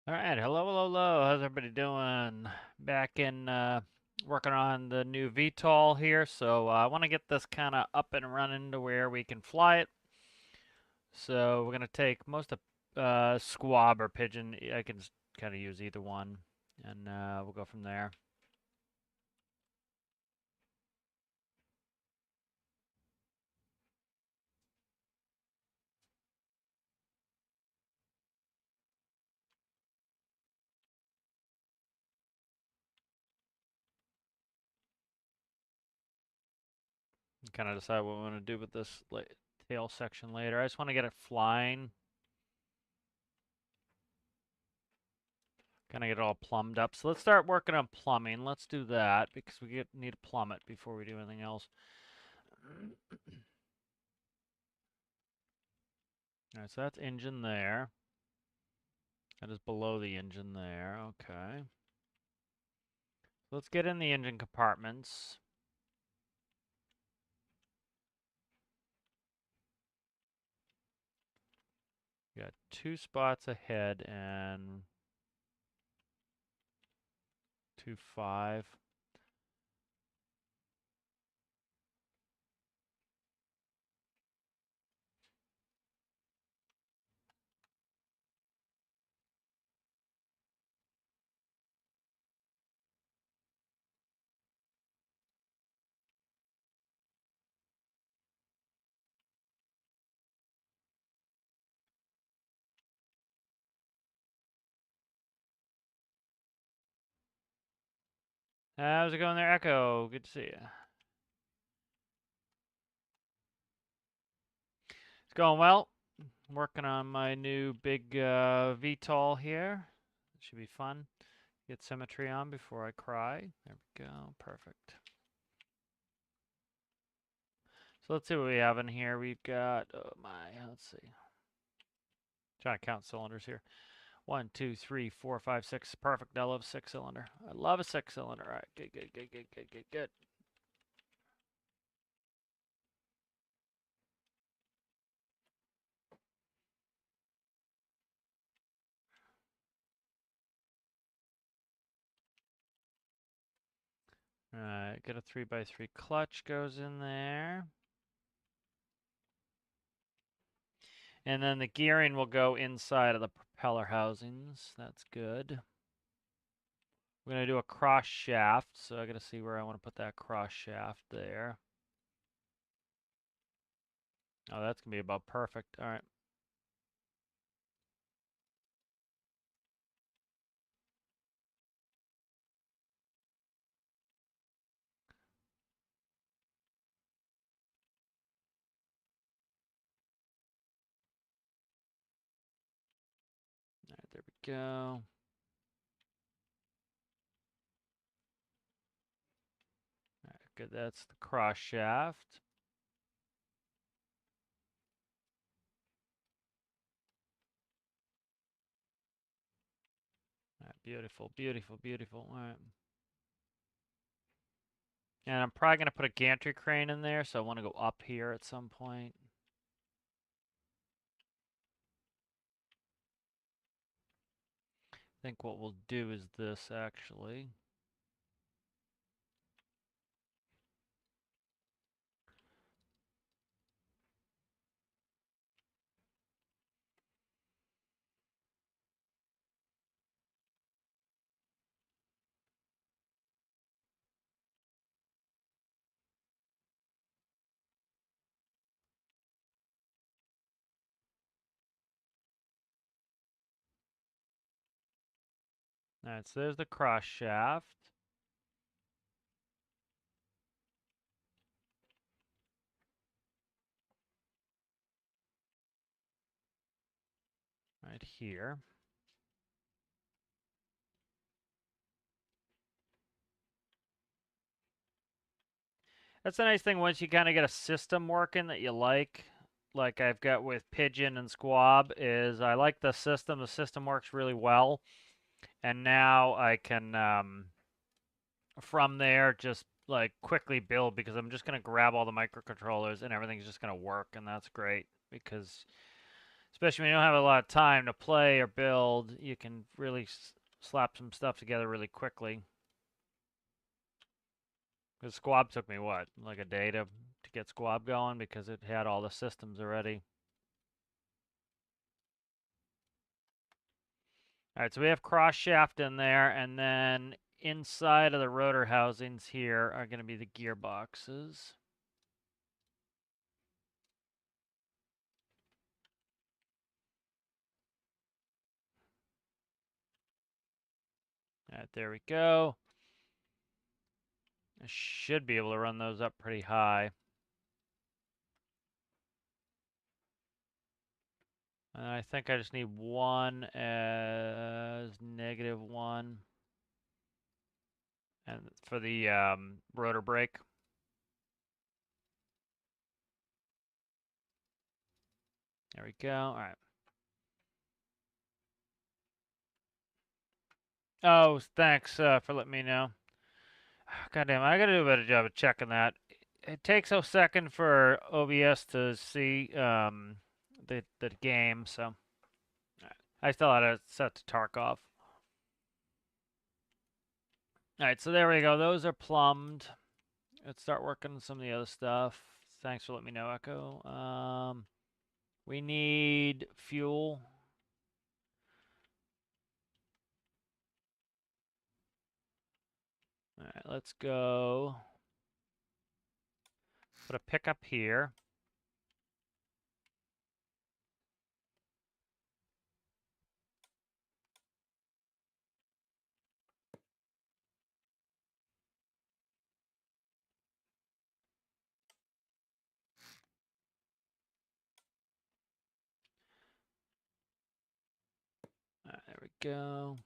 All right, hello, hello, hello. How's everybody doing? Back in working on the new VTOL here, so I want to get this kind of up and running to where we can fly it. So we're gonna take most of Squab or Pigeon. I can kind of use either one, and we'll go from there. Kind of decide what we want to do with this tail section later. I just want to get it flying. Kind of get it all plumbed up. So let's start working on plumbing. Let's do that because we need to plumb it before we do anything else. All right, so that's engine there. That is below the engine there. Okay. So let's get in the engine compartments. We got 2 spots ahead and 2, 5. How's it going there, Echo? Good to see you. It's going well. I'm working on my new big VTOL here. It should be fun. Get symmetry on before I cry. There we go. Perfect. So let's see what we have in here. We've got, oh my, let's see. Trying to count cylinders here. 1, 2, 3, 4, 5, 6. Perfect. I love 6-cylinder. I love a 6-cylinder. All right. Good, good, good, good, good, good, good. All right. Get a 3x3 clutch goes in there. And then the gearing will go inside of the propeller housings. That's good. We're going to do a cross shaft. So I got to see where I want to put that cross shaft there. Oh, that's going to be about perfect. All right. All right, there we go. All right, good. That's the cross shaft. All right, beautiful, beautiful, beautiful. All right. And I'm probably going to put a gantry crane in there, so I want to go up here at some point. I think what we'll do is this, actually. All right, so there's the cross shaft. Right here. That's a nice thing once you kind of get a system working that you like I've got with Pigeon and Squab, is I like the system. The system works really well. And now I can, from there, just like quickly build because I'm just going to grab all the microcontrollers and everything's just going to work. And that's great because Especially when you don't have a lot of time to play or build, you can really slap some stuff together really quickly. Because Squab took me what, like a day to get Squab going because it had all the systems already. All right, so we have cross shaft in there, and then inside of the rotor housings here are going to be the gearboxes. All right, there we go. I should be able to run those up pretty high. And I think I just need one as -1. And for the rotor brake. There we go. All right. Oh, thanks for letting me know. God damn, I gotta do a better job of checking that. It takes a second for OBS to see the game, so I still had it set to Tarkov. All right, so there we go. Those are plumbed. Let's start working on some of the other stuff. Thanks for letting me know, Echo. We need fuel. All right, let's go. Put a pickup here. All right, there we go.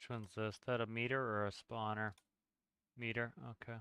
Which one's this? Is that a meter or a spawner? Meter, okay.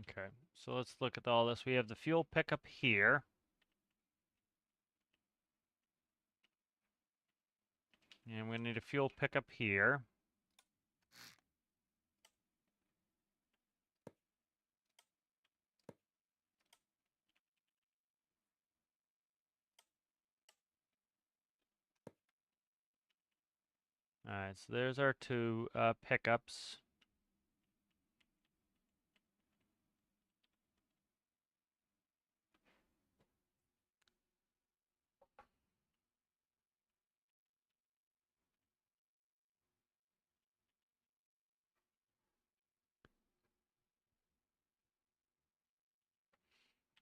Okay, so let's look at all this. We have the fuel pickup here. And we need a fuel pickup here. Alright, so there's our two pickups.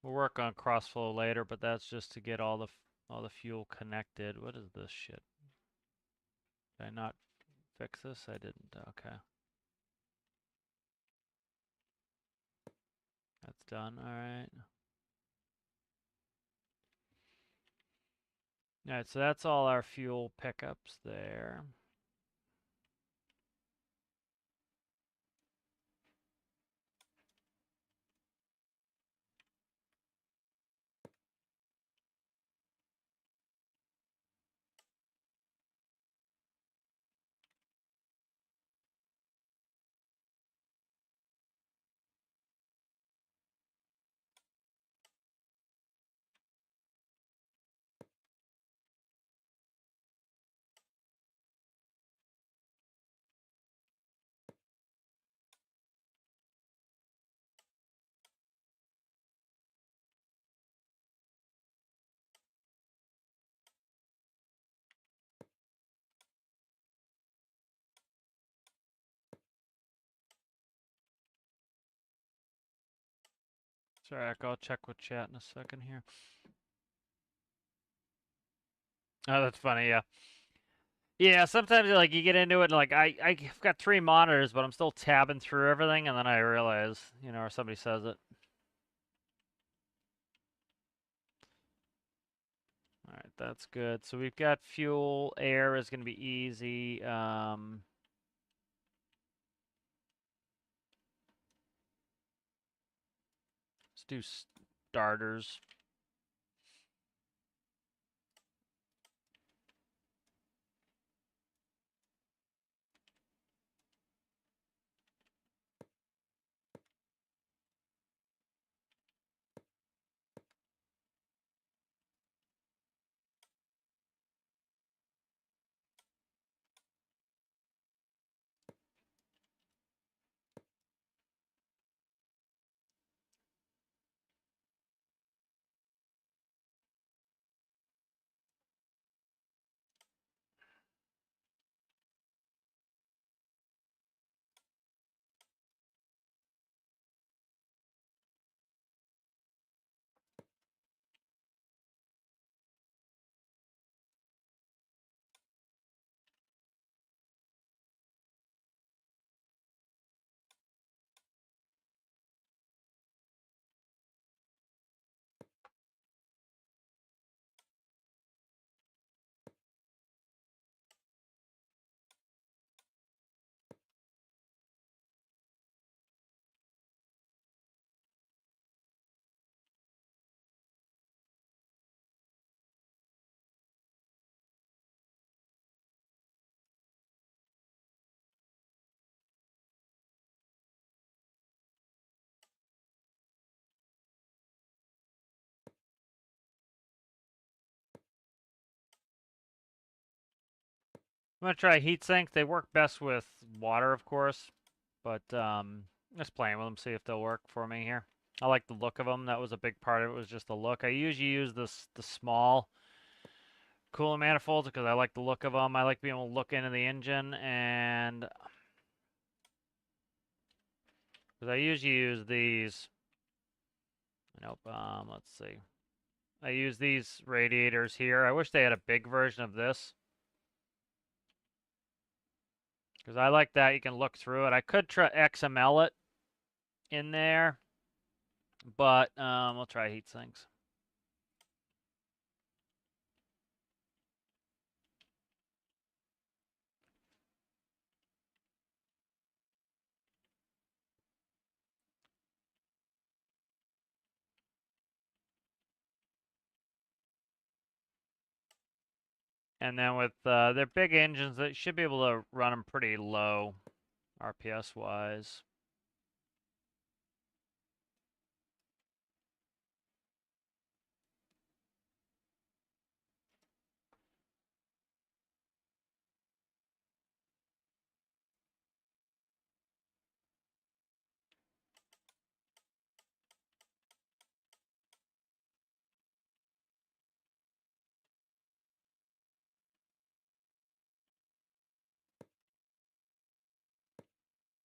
We'll work on crossflow later, but that's just to get all the fuel connected. What is this shit? Did I not fix this? I didn't. Okay. That's done. All right. All right, so that's all our fuel pickups there. Sorry, I'll check with chat in a second here. Oh, that's funny. Yeah. Yeah, sometimes like you get into it and like I've got 3 monitors, but I'm still tabbing through everything, and then I realize, or somebody says it. All right, that's good. So we've got fuel. Air is going to be easy. Let's do starters. I'm gonna try heatsink. They work best with water, of course, but just playing with them, see if they'll work for me here. I like the look of them. That was a big part of it. Was just the look. I usually use the small coolant manifolds because I like the look of them. I like being able to look into the engine, and because I usually use these. Nope. Let's see. I use these radiators here. I wish they had a big version of this because I like that. You can look through it. I could try XML it in there, but we'll try heat sinks. And then with their big engines, they should be able to run them pretty low, RPS wise.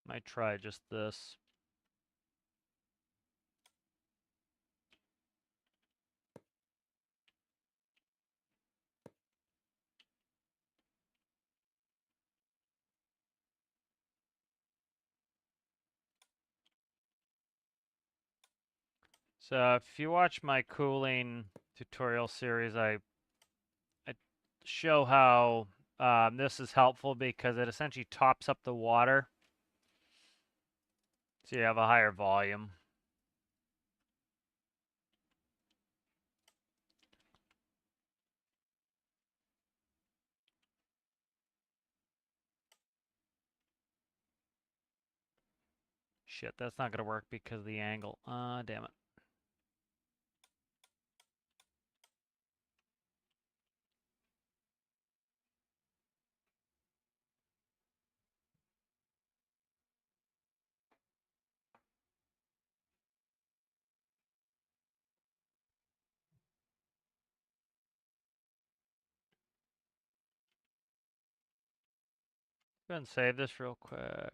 Might try just this. So if you watch my cooling tutorial series, I show how this is helpful because it essentially tops up the water, so you have a higher volume. Shit, that's not gonna work because of the angle. Damn it. Go ahead and save this real quick.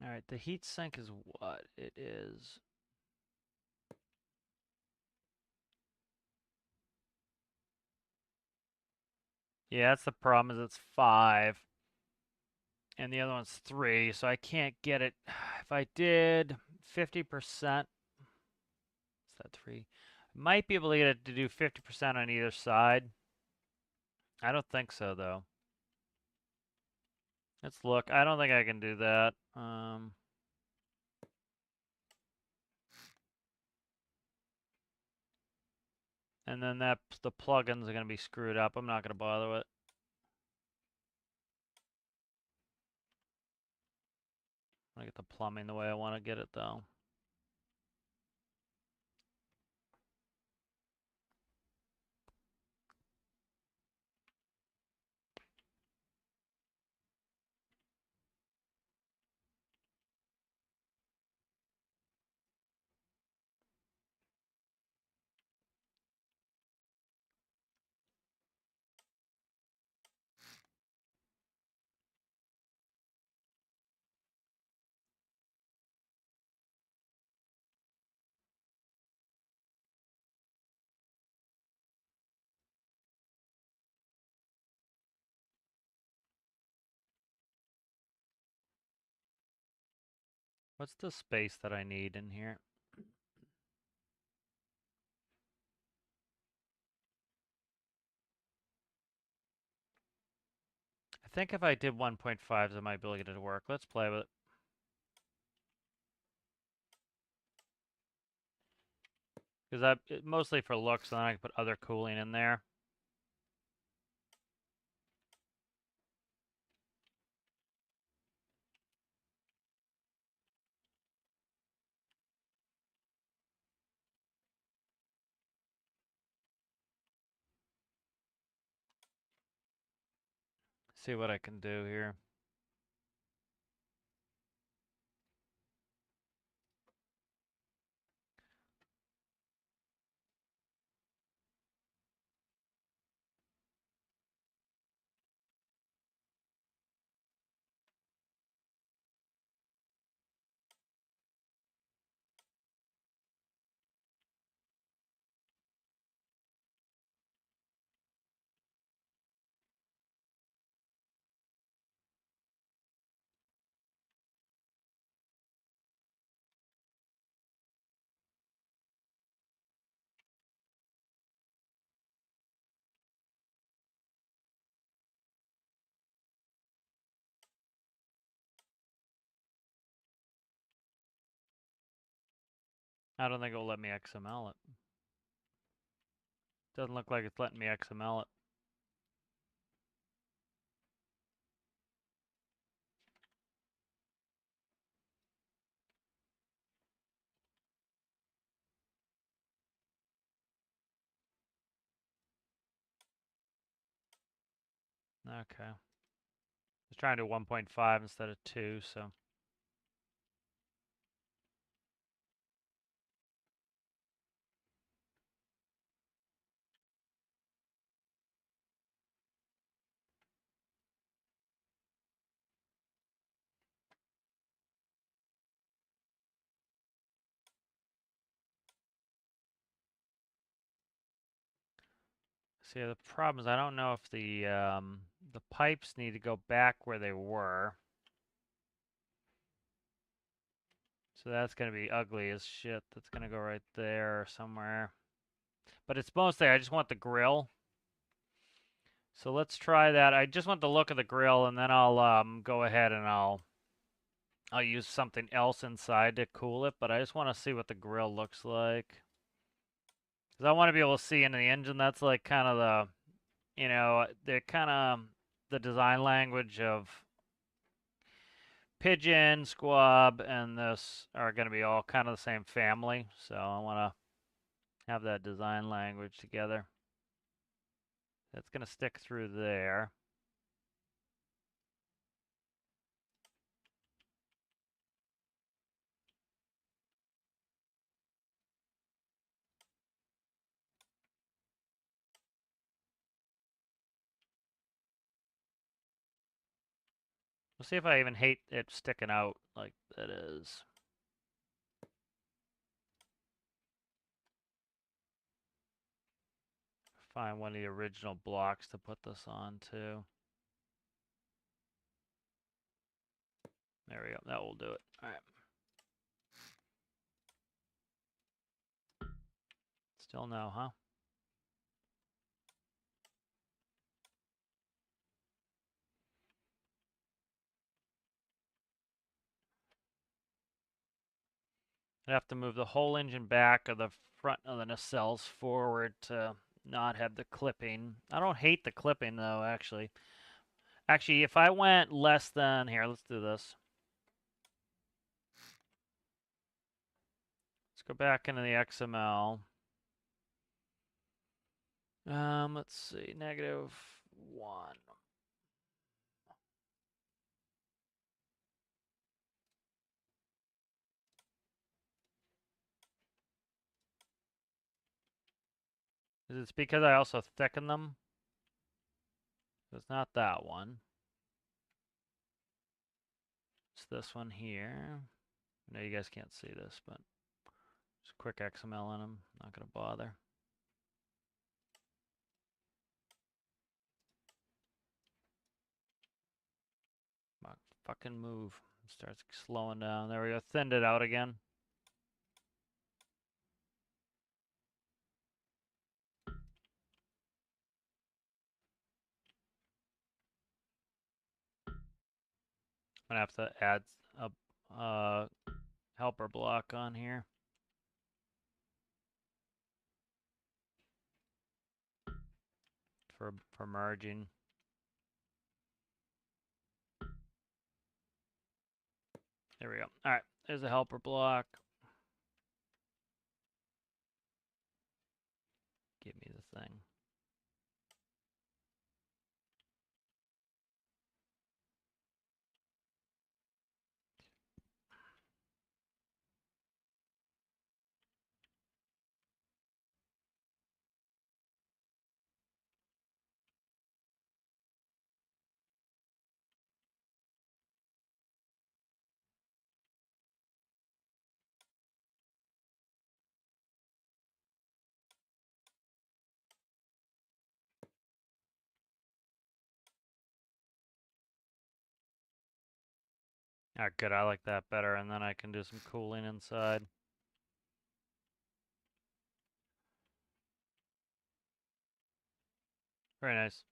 All right, the heat sink is what it is. Yeah, that's the problem is it's 5 and the other one's 3, so I can't get it. If I did 50%, is that 3? Might be able to get it to do 50% on either side. I don't think so though. Let's look. I don't think I can do that. And then the plugins are going to be screwed up. I'm not going to bother with it. I get the plumbing the way I want to get it though. What's the space that I need in here? I think if I did 1.5s, I might be able to get it to work. Let's play with it. Because mostly for looks, and then I can put other cooling in there. See what I can do here. I don't think it will let me XML it. Doesn't look like it's letting me XML it. Okay. I was trying to do 1.5 instead of 2, so. See, the problem is I don't know if the pipes need to go back where they were. So that's gonna be ugly as shit. That's gonna go right there somewhere. But it's mostly I just want the grill. So let's try that. I just want the look of the grill, and then I'll go ahead and I'll use something else inside to cool it. But I just want to see what the grill looks like. Because I want to be able to see into the engine. That's like kind of the, they're kind of the design language of Pigeon, Squab, and this are going to be all kind of the same family. So I want to have that design language together. That's going to stick through there. We'll see if I even hate it sticking out like that is. Find one of the original blocks to put this on too. There we go. That will do it. All right. Still no, huh? I have to move the whole engine back or the front of the nacelles forward to not have the clipping. I don't hate the clipping though, actually. Actually, if I went less than, here, let's do this. Let's go back into the XML. Let's see, -1. Is it because I also thicken them? It's not that one. It's this one here. I know you guys can't see this, but just quick XML in them. Not gonna bother. Fucking move. Starts slowing down. There we go. Thinned it out again. I'm gonna have to add a helper block on here for merging. There we go. All right, there's a helper block. Give me the thing. All right, good. I like that better, and then I can do some cooling inside. Very nice.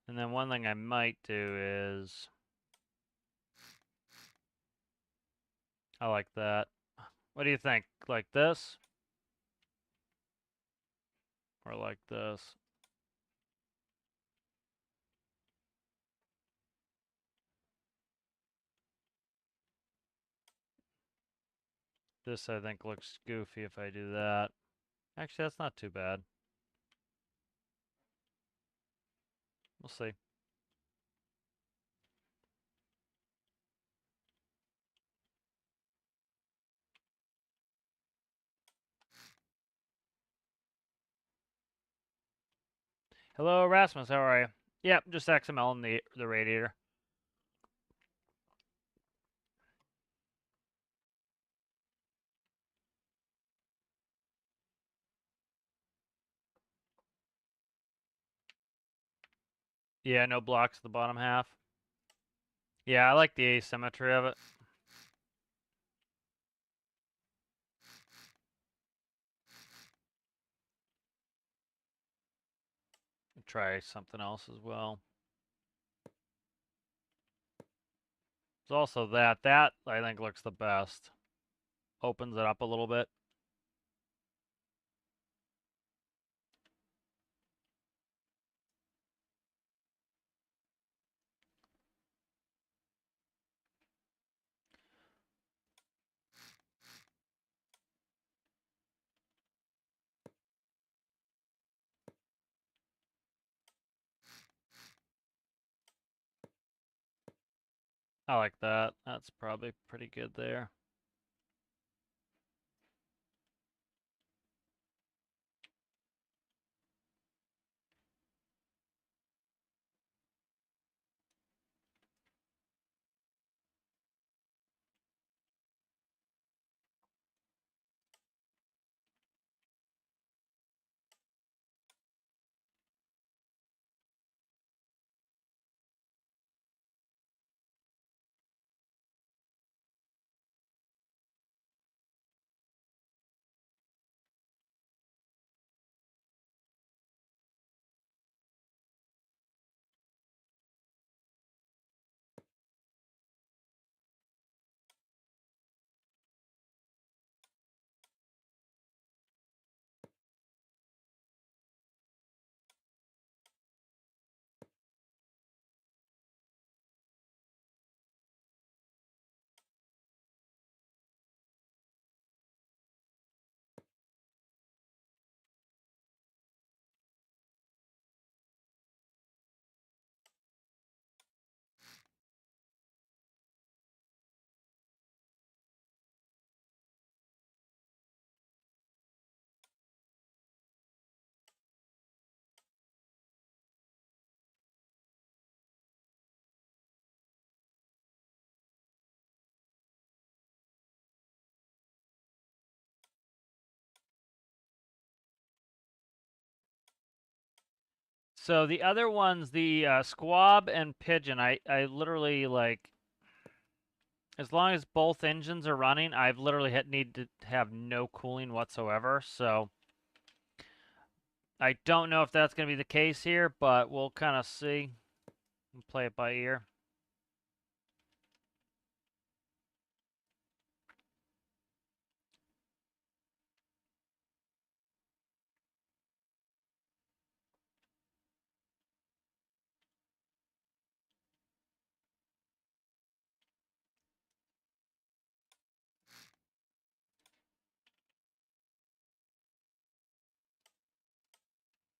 And then one thing I might do is, I like that. What do you think? Like this? Or like this? This I think looks goofy if I do that. Actually, that's not too bad. We'll see. Hello, Rasmus. How are you? Yep, just XML in the radiator. Yeah, no blocks at the bottom half. Yeah, I like the asymmetry of it. Try something else as well. There's also that. That, I think, looks the best. Opens it up a little bit. I like that. That's probably pretty good there. So the other ones, the Squab and Pigeon, I literally like, as long as both engines are running, I've literally need to have no cooling whatsoever. So I don't know if that's going to be the case here, but we'll kind of see and play it by ear.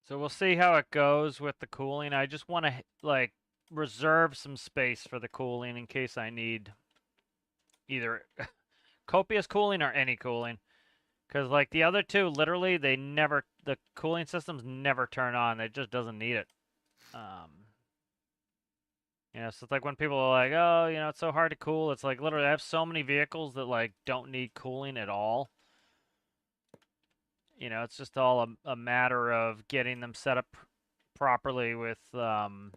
So we'll see how it goes with the cooling. I just want to like reserve some space for the cooling in case I need either copious cooling or any cooling. Because like the other two, literally, the cooling systems never turn on. It just doesn't need it. So it's like when people are like, oh, it's so hard to cool. It's like literally, I have so many vehicles that like don't need cooling at all. It's just all a matter of getting them set up properly with the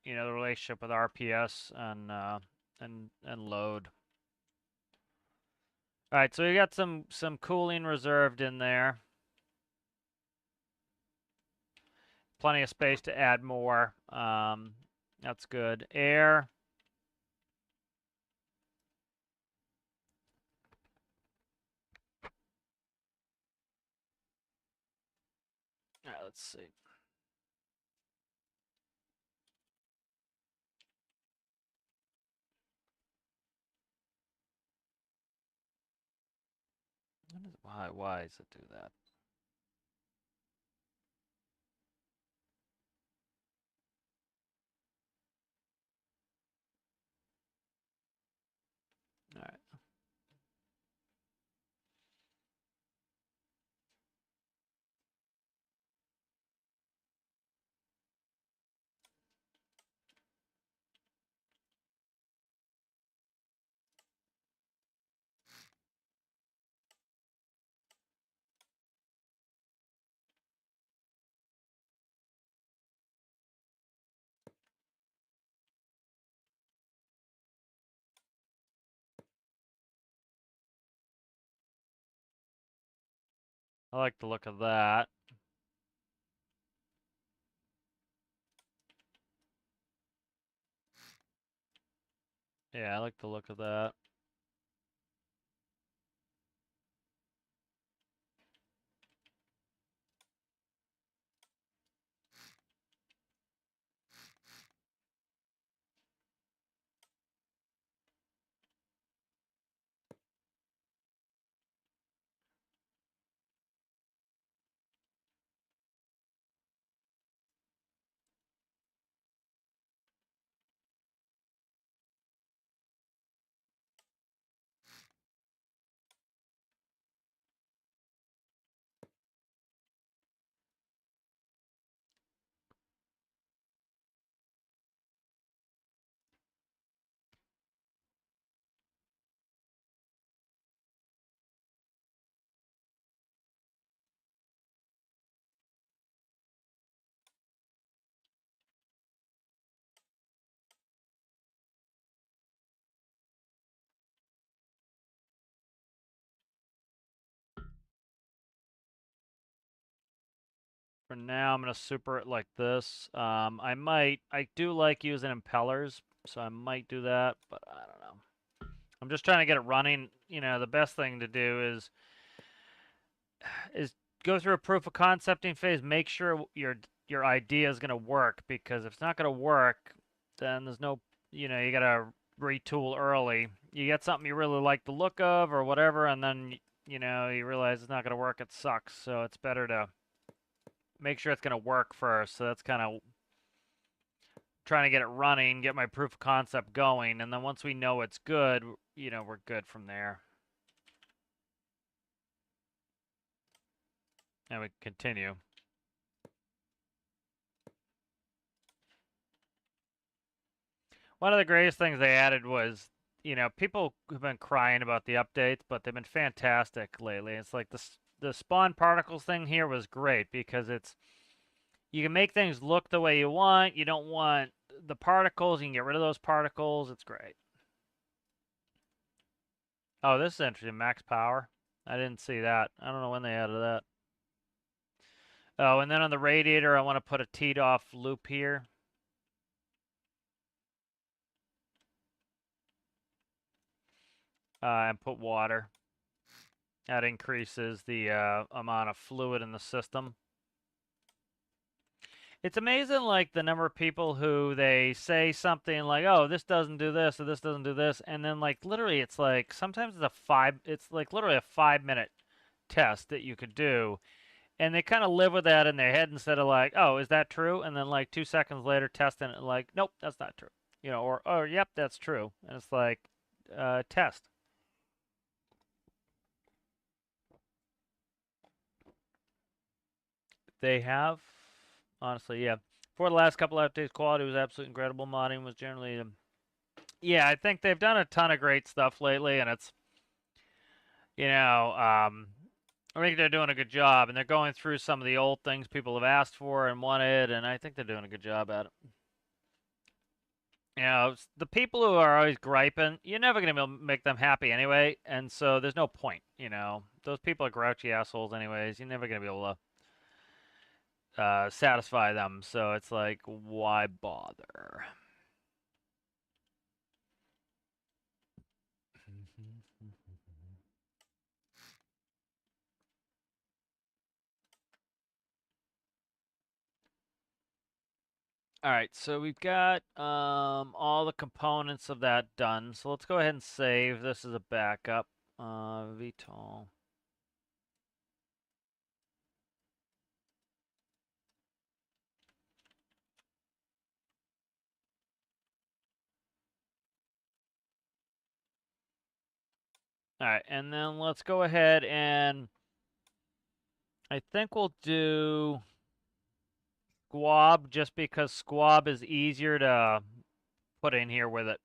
relationship with RPS and load. All right, so we got some cooling reserved in there. Plenty of space to add more. That's good. Air. All right, let's see. Why does it do that? All right. I like the look of that. Yeah, I like the look of that. For now, I'm gonna super it like this. I do like using impellers, so I might do that, but I don't know. I'm just trying to get it running. You know, the best thing to do is go through a proof of concepting phase. Make sure your idea is gonna work, because if it's not gonna work, then there's no, you gotta retool early. You get something you really like the look of or whatever, and then you realize it's not gonna work. It sucks. So it's better to make sure it's gonna work first. So that's kind of trying to get it running, get my proof of concept going, and then once we know it's good, we're good from there. And we continue. One of the greatest things they added was, people have been crying about the updates, but they've been fantastic lately. It's like the spawn particles thing here was great because you can make things look the way you want. You don't want the particles, you can get rid of those particles. It's great. Oh, this is interesting. Max power. I didn't see that. I don't know when they added that. Oh, and then on the radiator, I want to put a teed off loop here. And put water. That increases the amount of fluid in the system. It's amazing, like, the number of people who they say something like, oh, this doesn't do this or this doesn't do this. And then, like, literally, it's like sometimes it's like literally a 5-minute test that you could do. And they kind of live with that in their head instead of like, oh, is that true? And then like 2 seconds later, testing it, like, nope, that's not true. Or oh, yep, that's true. And it's like, test. They have, honestly, yeah. For the last couple of updates, quality was absolutely incredible. Modding was generally, yeah, I think they've done a ton of great stuff lately, and it's, you know, um, I think they're doing a good job, and they're going through some of the old things people have asked for and wanted, and I think they're doing a good job at it. The people who are always griping, you're never going to make them happy anyway, and so there's no point. Those people are grouchy assholes anyways. You're never going to be able to satisfy them, so it's like, why bother? All right, so we've got all the components of that done. So let's go ahead and save this as a backup. VTOL. All right, and then let's go ahead and I think we'll do squab just because squab is easier to put in here with it.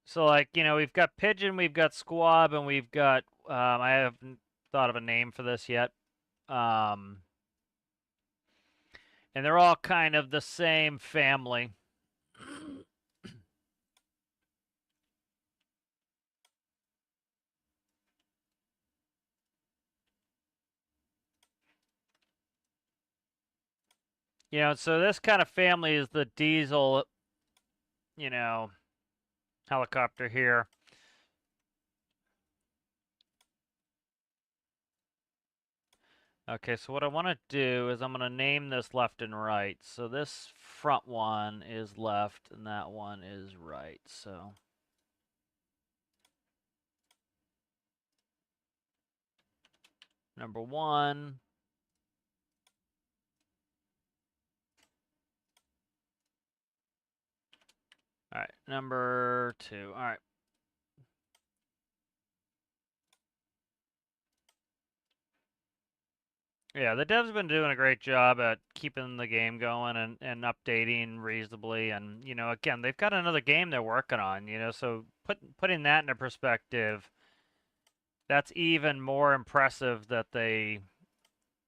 So like, we've got pigeon, we've got squab, and we've got I haven't thought of a name for this yet. Um and they're all kind of the same family. So this kind of family is the diesel, you know, helicopter here. Okay, so what I want to do is I'm going to name this left and right. So this front one is left and that one is right. So number one. All right, number two. All right. Yeah, the devs have been doing a great job at keeping the game going and updating reasonably. And, again, they've got another game they're working on, so putting that into perspective, that's even more impressive that they,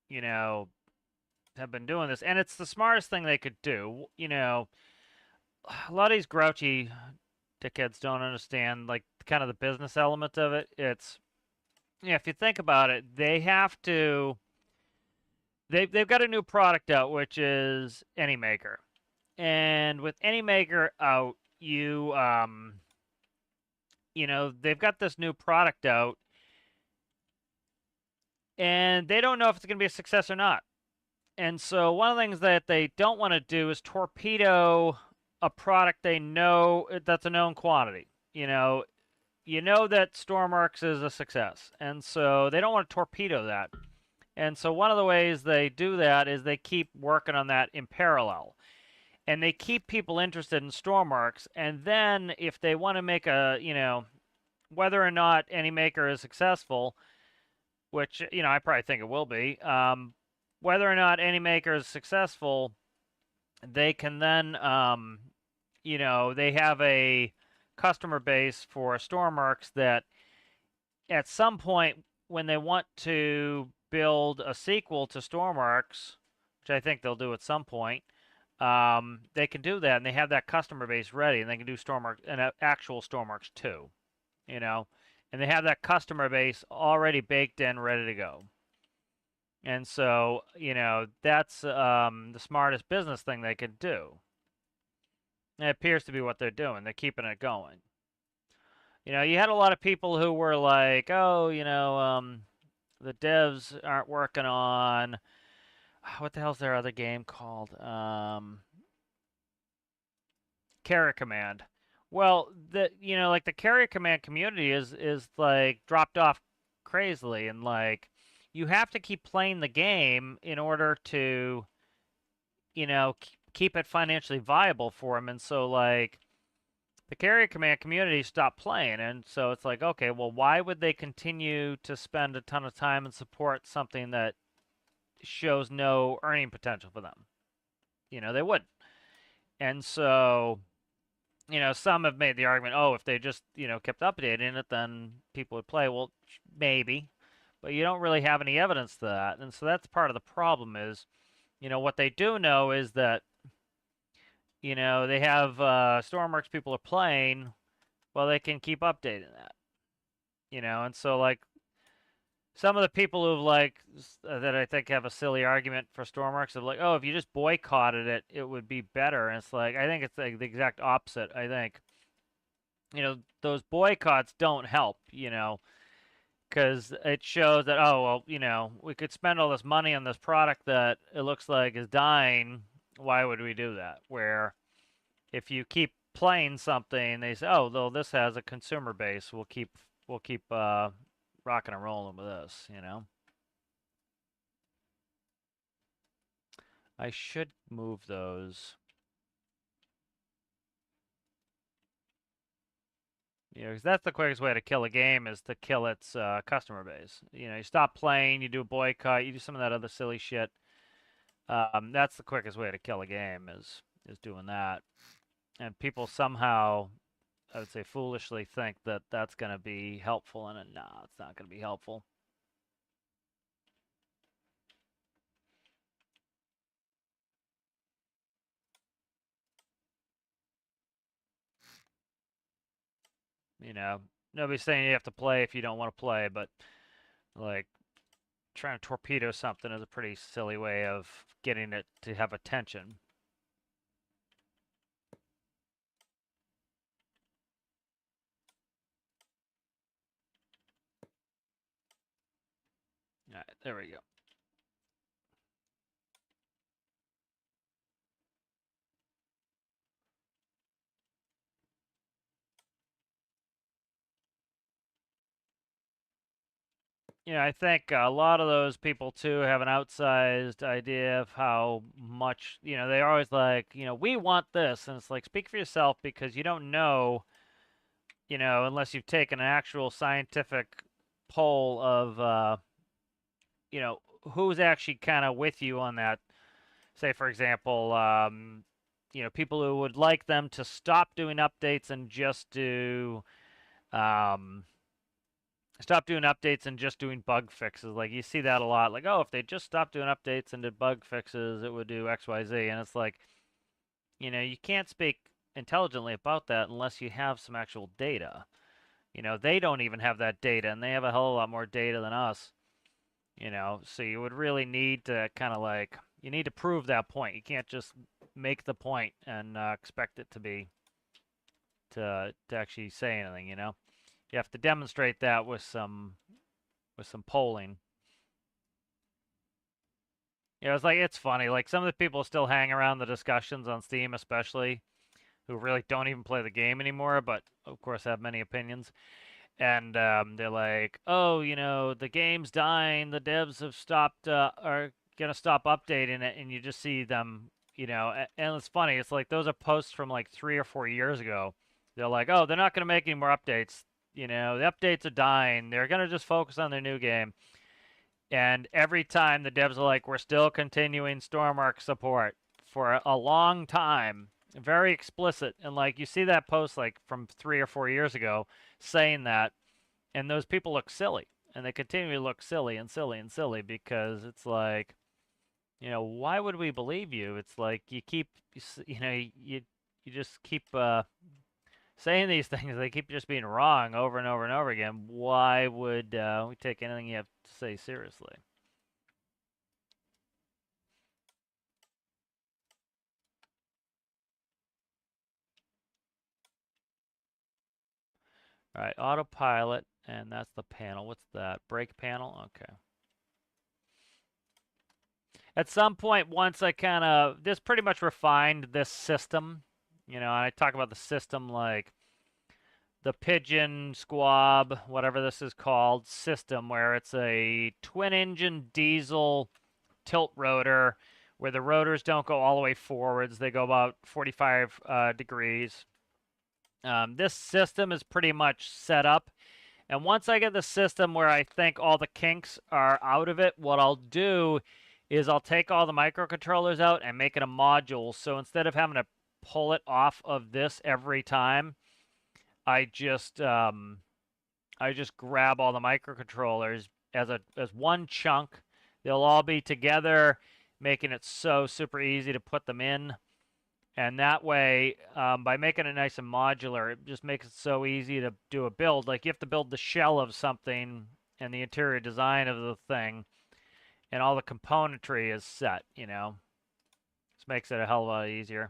you know, have been doing this. And it's the smartest thing they could do. A lot of these grouchy dickheads don't understand, like, kind of the business element of it. It's, yeah, if you think about it, they've got a new product out, which is AnyMaker. And with AnyMaker out, they've got this new product out, and they don't know if it's going to be a success or not. And so one of the things that they don't want to do is torpedo a product they know that's a known quantity. That Stormworks is a success, and so they don't want to torpedo that. And so one of the ways they do that is they keep working on that in parallel. And they keep people interested in Stormworks. And then if they want to make whether or not AnyMaker is successful, which, I probably think it will be, whether or not AnyMaker is successful, they can then, they have a customer base for Stormworks that at some point when they want to build a sequel to Stormworks, which I think they'll do at some point, they can do that, and they have that customer base ready, and they can do Stormworks, an actual Stormworks 2, and they have that customer base already baked in, ready to go. And so, that's the smartest business thing they could do. And it appears to be what they're doing. They're keeping it going. You had a lot of people who were like, oh, the devs aren't working on what the hell's their other game called? Carrier Command. Well, like the Carrier Command community is like dropped off crazily, and like you have to keep playing the game in order to, keep it financially viable for them. And so like the Carrier Command community stopped playing, and so it's like, okay, well, why would they continue to spend a ton of time and support something that shows no earning potential for them? They wouldn't. And so, some have made the argument, oh, if they just, kept updating it, then people would play. Well, maybe, but you don't really have any evidence to that. And so that's part of the problem is, what they do know is that, they have Stormworks people are playing, well, they can keep updating that, and so like some of the people who've like that I think have a silly argument for Stormworks of like, oh, if you just boycotted it, it would be better. And it's like I think it's like the exact opposite. I think those boycotts don't help. Because it shows that oh well, we could spend all this money on this product that it looks like is dying. Why would we do that? Where if you keep playing something, they say, oh, though this has a consumer base, we'll keep rocking and rolling with this. I should move those. Because that's the quickest way to kill a game is to kill its customer base. You stop playing, you do a boycott, you do some of that other silly shit. That's the quickest way to kill a game is doing that. And people somehow, I would say, foolishly think that that's going to be helpful, and no, it's not going to be helpful. Nobody's saying you have to play if you don't want to play, but like trying to torpedo something is a pretty silly way of getting it to have attention. All right, there we go. Yeah, I think a lot of those people too have an outsized idea of how much, they're always like, we want this. And it's like, speak for yourself because you don't know, unless you've taken an actual scientific poll of, who's actually kind of with you on that. Say, for example, people who would like them to stop doing updates and just do, um, stop doing updates and just doing bug fixes. Like you see that a lot. Like, oh, if they just stopped doing updates and did bug fixes, it would do X, Y, Z. And it's like, you can't speak intelligently about that unless you have some actual data. They don't even have that data, and they have a hell of a lot more data than us. So you would really need to kind of like you need to prove that point. You can't just make the point and expect it to be to actually say anything. You have to demonstrate that with some polling. It's funny. Like some of the people still hang around the discussions on Steam, especially who really don't even play the game anymore, but of course have many opinions. And they're like, "Oh, the game's dying. The devs have stopped, are gonna stop updating it," and you just see them, and it's funny. It's like those are posts from like 3 or 4 years ago. They're like, "Oh, they're not gonna make any more updates. The updates are dying. They're gonna just focus on their new game." And every time the devs are like, "We're still continuing Stormworks support for a long time." Very explicit. And like you see that post like from 3 or 4 years ago saying that, and those people look silly. And they continue to look silly and silly and silly because it's like, why would we believe you? It's like you keep, you just keep saying these things. They keep just being wrong over and over and over again. Why would we take anything you have to say seriously? All right, autopilot, and that's the panel. What's that? Brake panel? Okay. At some point, once I kind of, this pretty much refined this system, and I talk about the system like the Pigeon Squab, whatever this is called, system, where it's a twin engine diesel tilt rotor where the rotors don't go all the way forwards, they go about 45 degrees. This system is pretty much set up. And once I get the system where I think all the kinks are out of it, what I'll do is I'll take all the microcontrollers out and make it a module. So instead of having to pull it off of this every time, I just grab all the microcontrollers as one chunk. They'll all be together, making it so super easy to put them in. And that way, by making it nice and modular, it just makes it so easy to do a build. Like you have to build the shell of something and the interior design of the thing, and all the componentry is set, This makes it a hell of a lot easier.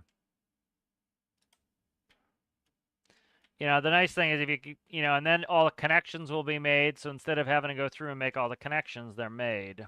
The nice thing is if and then all the connections will be made. So instead of having to go through and make all the connections, they're made.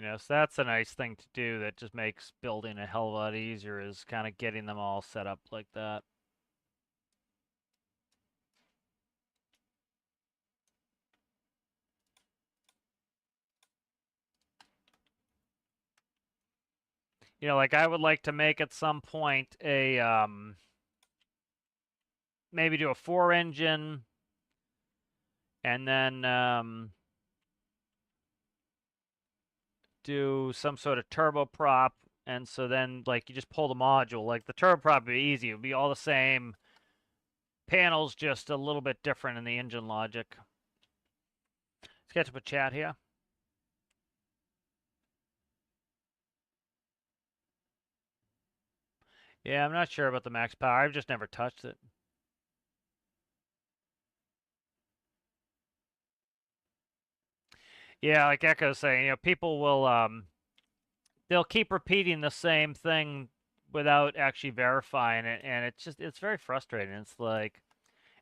So that's a nice thing to do that just makes building a hell of a lot easier is kind of getting them all set up like that. Like I would like to make at some point a maybe do a 4 engine and then do some sort of turboprop, and so then like you just pull the module. Like the turboprop would be easy. It would be all the same panel's just a little bit different in the engine logic. Let's get to a chat here. Yeah, I'm not sure about the max power. I've just never touched it. Yeah, like Echo's saying, people will they'll keep repeating the same thing without actually verifying it, and it's very frustrating. It's like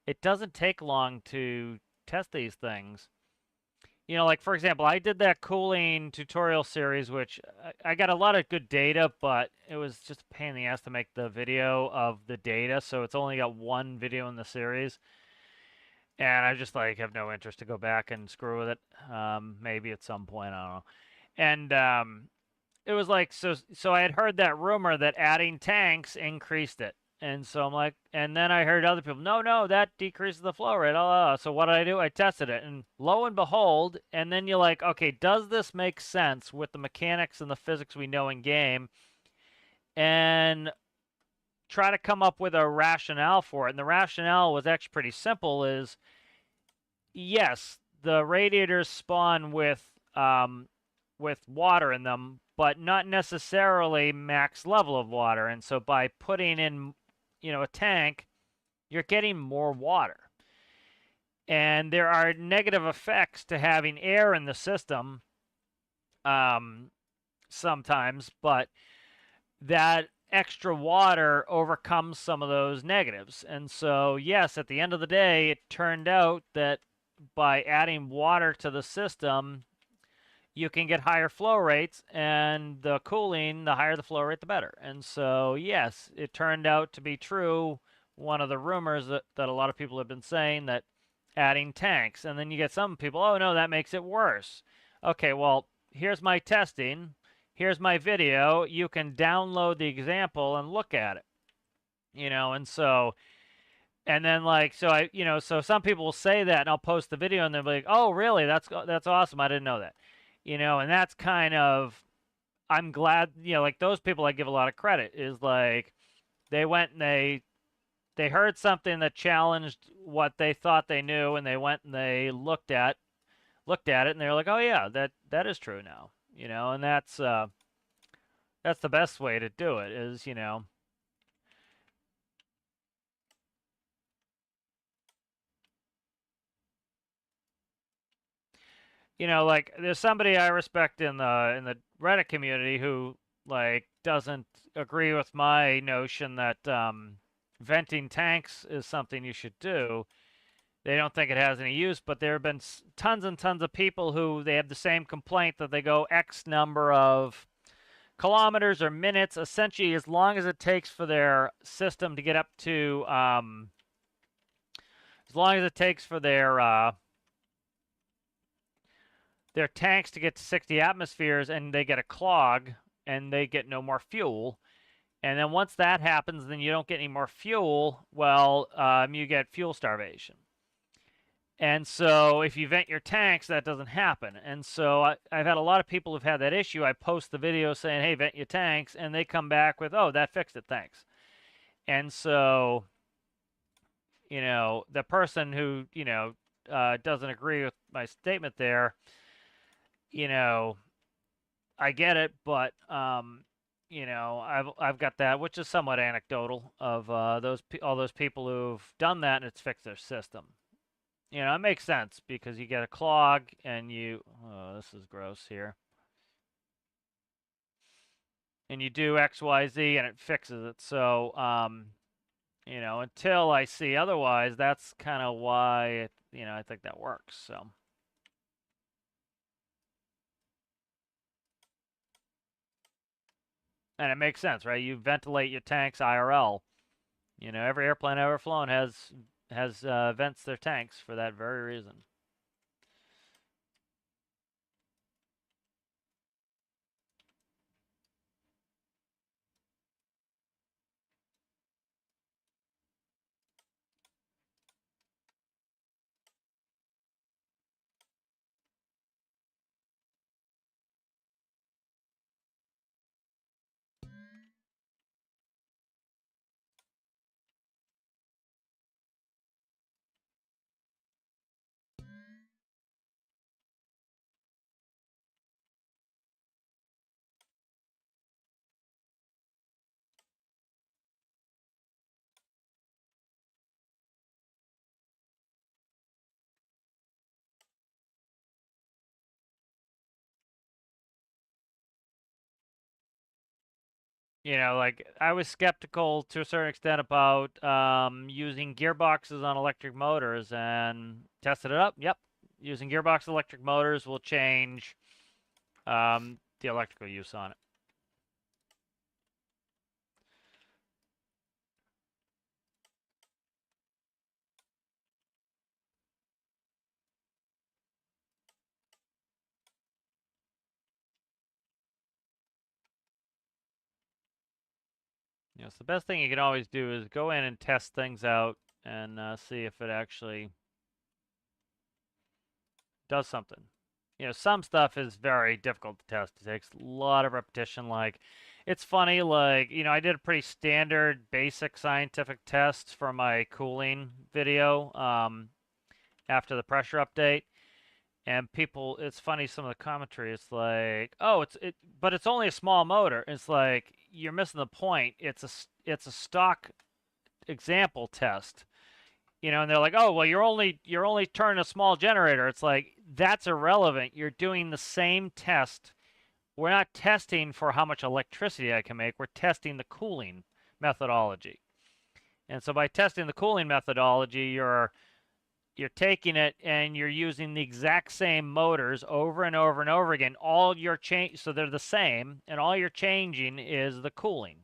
it doesn't take long to test these things. Like for example, I did that cooling tutorial series, which I got a lot of good data, but it was just a pain in the ass to make the video of the data, so it's only got one video in the series. And I just like have no interest to go back and screw with it. Maybe at some point, I don't know. And it was like so I had heard that rumor that adding tanks increased it. And so I'm like, and then I heard other people, no, that decreases the flow rate. So what did I do? I tested it, and lo and behold, and then you're like, okay, does this make sense with the mechanics and the physics we know in game? And try to come up with a rationale for it. And the rationale was actually pretty simple: is yes, the radiators spawn with water in them, but not necessarily max level of water. And so by putting in, a tank, you're getting more water. And there are negative effects to having air in the system sometimes, but that extra water overcomes some of those negatives. And so, yes, at the end of the day, it turned out that by adding water to the system, you can get higher flow rates, and the cooling, the higher the flow rate, the better. And so, yes, it turned out to be true. One of the rumors that a lot of people have been saying, that adding tanks, and then you get some people, oh no, that makes it worse. Okay, well, here's my testing. Here's my video. You can download the example and look at it. And so, and then like, so so some people will say that, and I'll post the video, and they'll be like, oh, really? That's awesome. I didn't know that. And that's kind of, I'm glad, like those people I give a lot of credit, is like they went and they heard something that challenged what they thought they knew, and they went and they looked at it, and they were like, oh yeah, that is true now. And that's the best way to do it, is like there's somebody I respect in the Reddit community who like doesn't agree with my notion that venting tanks is something you should do. They don't think it has any use, but there have been tons and tons of people who they have the same complaint, that they go X number of kilometers or minutes, essentially as long as it takes for their system to get up to, as long as it takes for their tanks to get to 60 atmospheres, and they get a clog and they get no more fuel. And then once that happens, then you don't get any more fuel. Well, you get fuel starvation. And so if you vent your tanks, that doesn't happen. And so I've had a lot of people who've had that issue. I post the video saying, hey, vent your tanks, and they come back with, oh, that fixed it, thanks. And so, the person who, doesn't agree with my statement there, I get it, but I've got that, which is somewhat anecdotal, of all those people who've done that and it's fixed their system. It makes sense because you get a clog and oh, this is gross here. And you do X, Y, Z and it fixes it. So, until I see otherwise, that's kind of why, I think that works. So. And it makes sense, right? You ventilate your tanks IRL. Every airplane I've ever flown has vents their tanks for that very reason. Like I was skeptical to a certain extent about using gearboxes on electric motors and tested it up. Yep, using gearbox electric motors will change the electrical use on it. So the best thing you can always do is go in and test things out and see if it actually does something. Some stuff is very difficult to test. It takes a lot of repetition. Like, it's funny, like, I did a pretty standard basic scientific test for my cooling video after the pressure update. And people, it's funny, some of the commentary, it's like, oh, but it's only a small motor. It's like, you're missing the point. It's a stock example test. And they're like, "Oh, well, you're only turning a small generator." It's like that's irrelevant. You're doing the same test. We're not testing for how much electricity I can make. We're testing the cooling methodology. And so by testing the cooling methodology, you're taking it and you're using the exact same motors over and over and over again. So they're the same, and all you're changing is the cooling.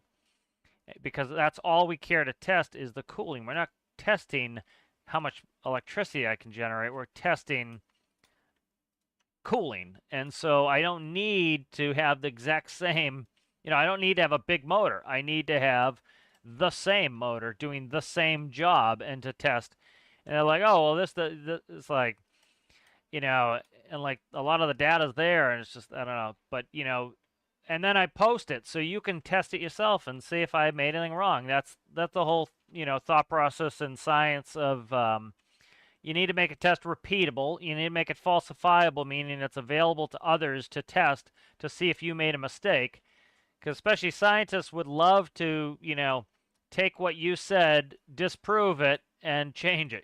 Because that's all we care to test is the cooling. We're not testing how much electricity I can generate. We're testing cooling. And so I don't need to have the exact same, I don't need to have a big motor. I need to have the same motor doing the same job and to test. And they're like, oh, well, it's like, and like a lot of the data's there and it's just, I don't know. But, and then I post it so you can test it yourself and see if I made anything wrong. That's the whole thought process and science of you need to make a test repeatable. You need to make it falsifiable, meaning it's available to others to test to see if you made a mistake. Because especially scientists would love to take what you said, disprove it, and change it.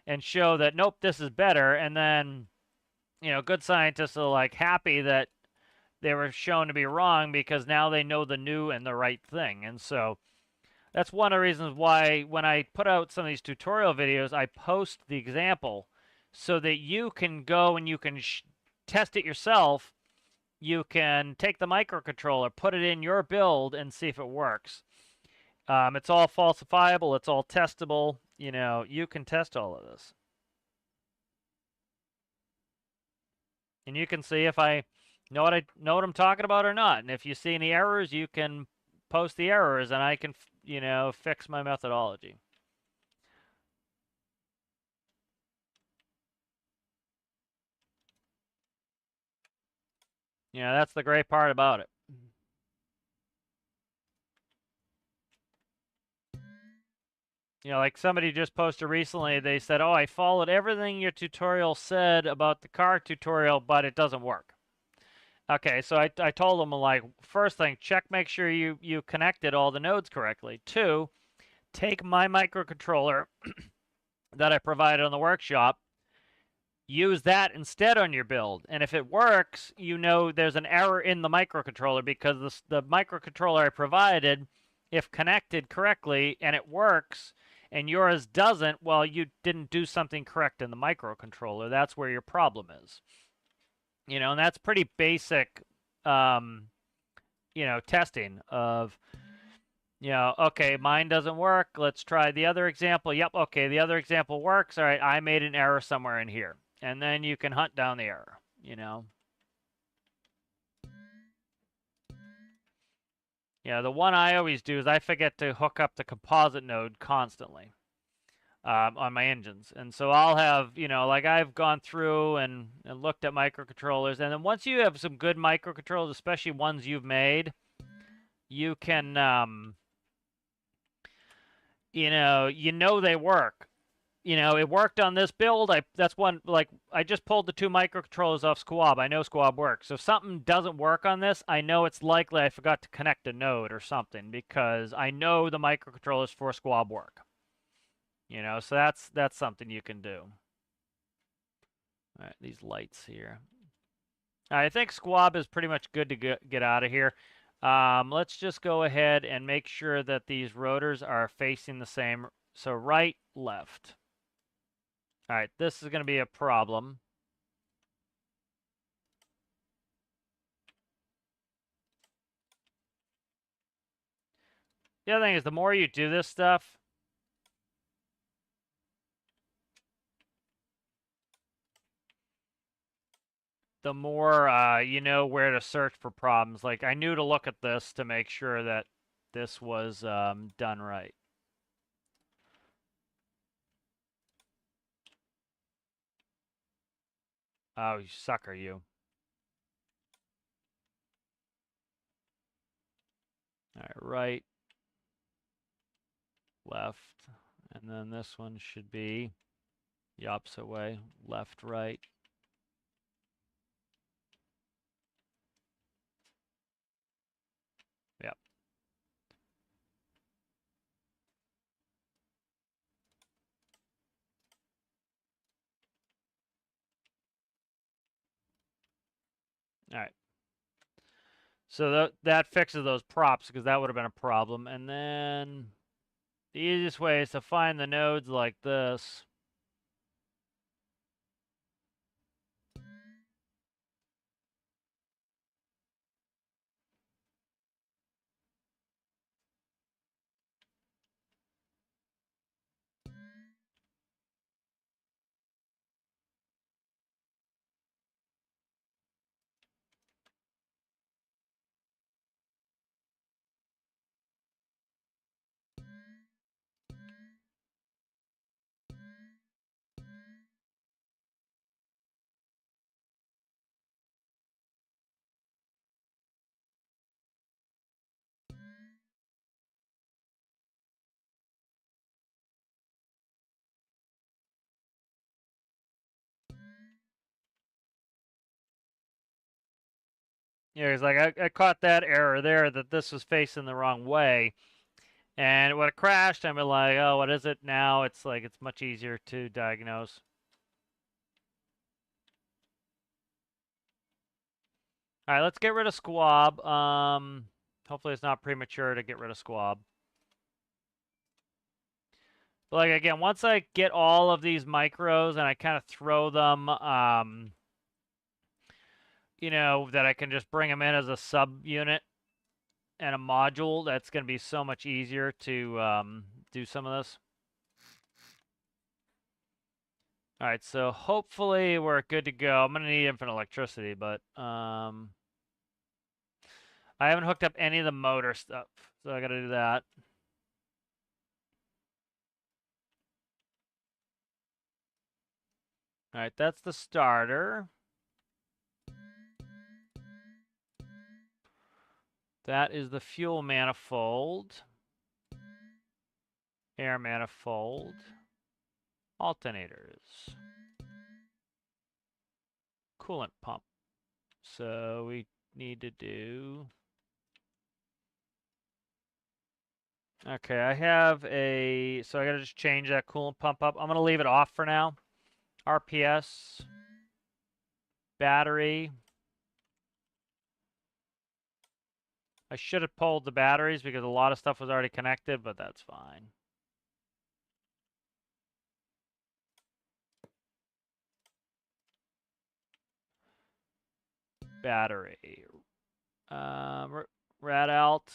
And show that nope, this is better. And then good scientists are like happy that they were shown to be wrong because now they know the new and the right thing. And so that's one of the reasons why when I put out some of these tutorial videos, I post the example so that you can go and you can test it yourself. You can take the microcontroller, put it in your build, and see if it works. It's all falsifiable. It's all testable. You can test all of this. And you can see if I know what I'm talking about or not. And if you see any errors, you can post the errors and I can, fix my methodology. That's the great part about it. Like somebody just posted recently, they said, "Oh, I followed everything your tutorial said about the car tutorial, but it doesn't work." Okay, so I told them, like, first thing, make sure you connected all the nodes correctly. Two, take my microcontroller that I provided on the workshop, use that instead on your build. And if it works, there's an error in the microcontroller because the microcontroller I provided, if connected correctly and it works and yours doesn't, well, you didn't do something correct in the microcontroller. That's where your problem is. And that's pretty basic, testing of, okay, mine doesn't work. Let's try the other example. Yep, okay, the other example works. All right, I made an error somewhere in here. And then you can hunt down the error, the one I always do is I forget to hook up the composite node constantly on my engines. And so I'll have, like I've gone through and looked at microcontrollers. And then once you have some good microcontrollers, especially ones you've made, you can, they work. It worked on this build. That's one, like, I just pulled the two microcontrollers off Squab. I know Squab works. So if something doesn't work on this, I know it's likely I forgot to connect a node or something because I know the microcontrollers for Squab work. So that's something you can do. All right, these lights here. I think Squab is pretty much good to get out of here. Let's just go ahead and make sure that these rotors are facing the same. So right, left. All right, this is going to be a problem. The other thing is, the more you do this stuff, the more you know where to search for problems. Like, I knew to look at this to make sure that this was done right. Oh, you sucker, you. All right, right, left, and then this one should be the opposite way, left, right. Yep. All right. So that fixes those props, because that would have been a problem. And then the easiest way is to find the nodes like this. Yeah, it's like I caught that error there, that this was facing the wrong way. And when it crashed, I'm like, oh, what is it now? It's like, it's much easier to diagnose. All right, let's get rid of squab. Hopefully it's not premature to get rid of squab. But like, again, once I get all of these micros and I kind of throw them, you know, that I can just bring them in as a subunit and a module, that's going to be so much easier to do some of this. All right, so hopefully we're good to go. I'm going to need infinite electricity, but I haven't hooked up any of the motor stuff, so I got to do that. All right, that's the starter. That is the fuel manifold, air manifold, alternators, coolant pump. So we need to do... Okay, I have a... So I got to just change that coolant pump up. I'm going to leave it off for now. RPS, battery. I should have pulled the batteries because a lot of stuff was already connected, but that's fine. Battery. Rad out.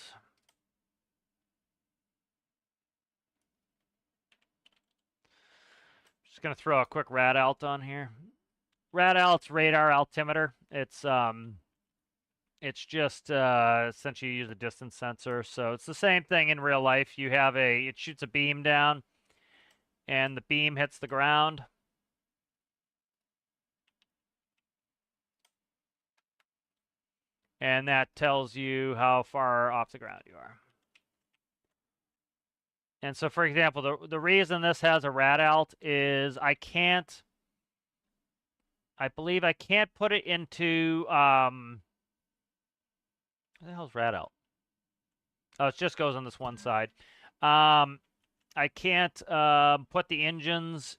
Just gonna throw a quick rad alt on here. Rad alt's radar altimeter. It's just essentially you use a distance sensor. So it's the same thing in real life. You have it shoots a beam down, and the beam hits the ground. And that tells you how far off the ground you are. And so, for example, the reason this has a rad alt is I believe I can't put it into, what the hell's rad alt? Oh, it just goes on this one side. I can't put the engines,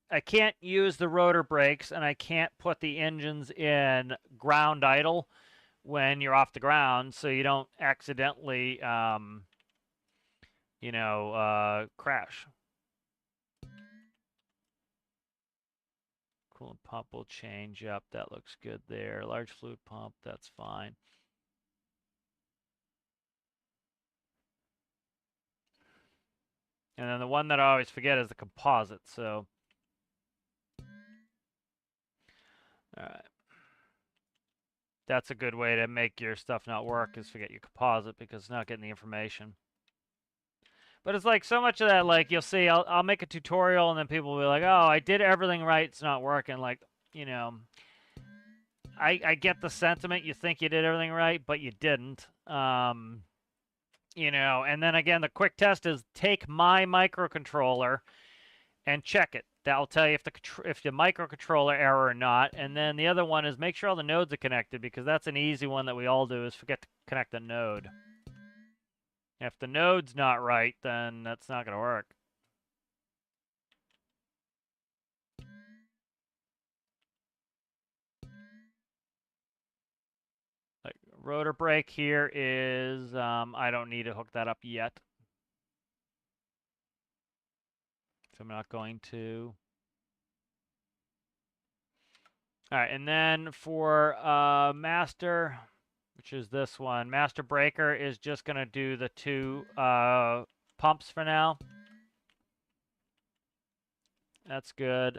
I can't use the rotor brakes, and I can't put the engines in ground idle when you're off the ground, so you don't accidentally, crash. Coolant pump will change up. That looks good there. Large fluid pump, that's fine. And then the one that I always forget is the composite, so. All right. That's a good way to make your stuff not work, is forget your composite, because it's not getting the information. But it's like so much of that, like you'll see, I'll make a tutorial and then people will be like, oh, I did everything right, it's not working. Like, I get the sentiment, you think you did everything right, but you didn't. And then again, the quick test is take my microcontroller and check it. That'll tell you if the microcontroller error or not. And then the other one is make sure all the nodes are connected, because that's an easy one that we all do, is forget to connect a node. If the node's not right, then that's not going to work. Like, rotor brake here is, I don't need to hook that up yet. So I'm not going to. All right, and then for master, which is this one, master breaker is just going to do the two pumps for now. That's good.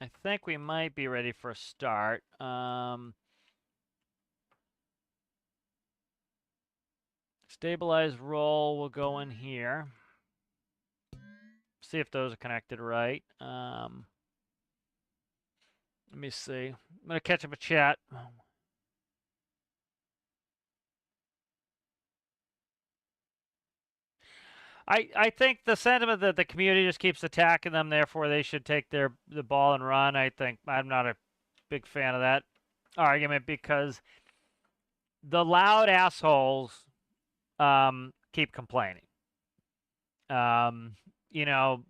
I think we might be ready for a start. Stabilize roll will go in here. See if those are connected right. Let me see. I'm going to catch up a chat. I think the sentiment that the community just keeps attacking them, therefore they should take the ball and run. I think I'm not a big fan of that argument, because the loud assholes keep complaining.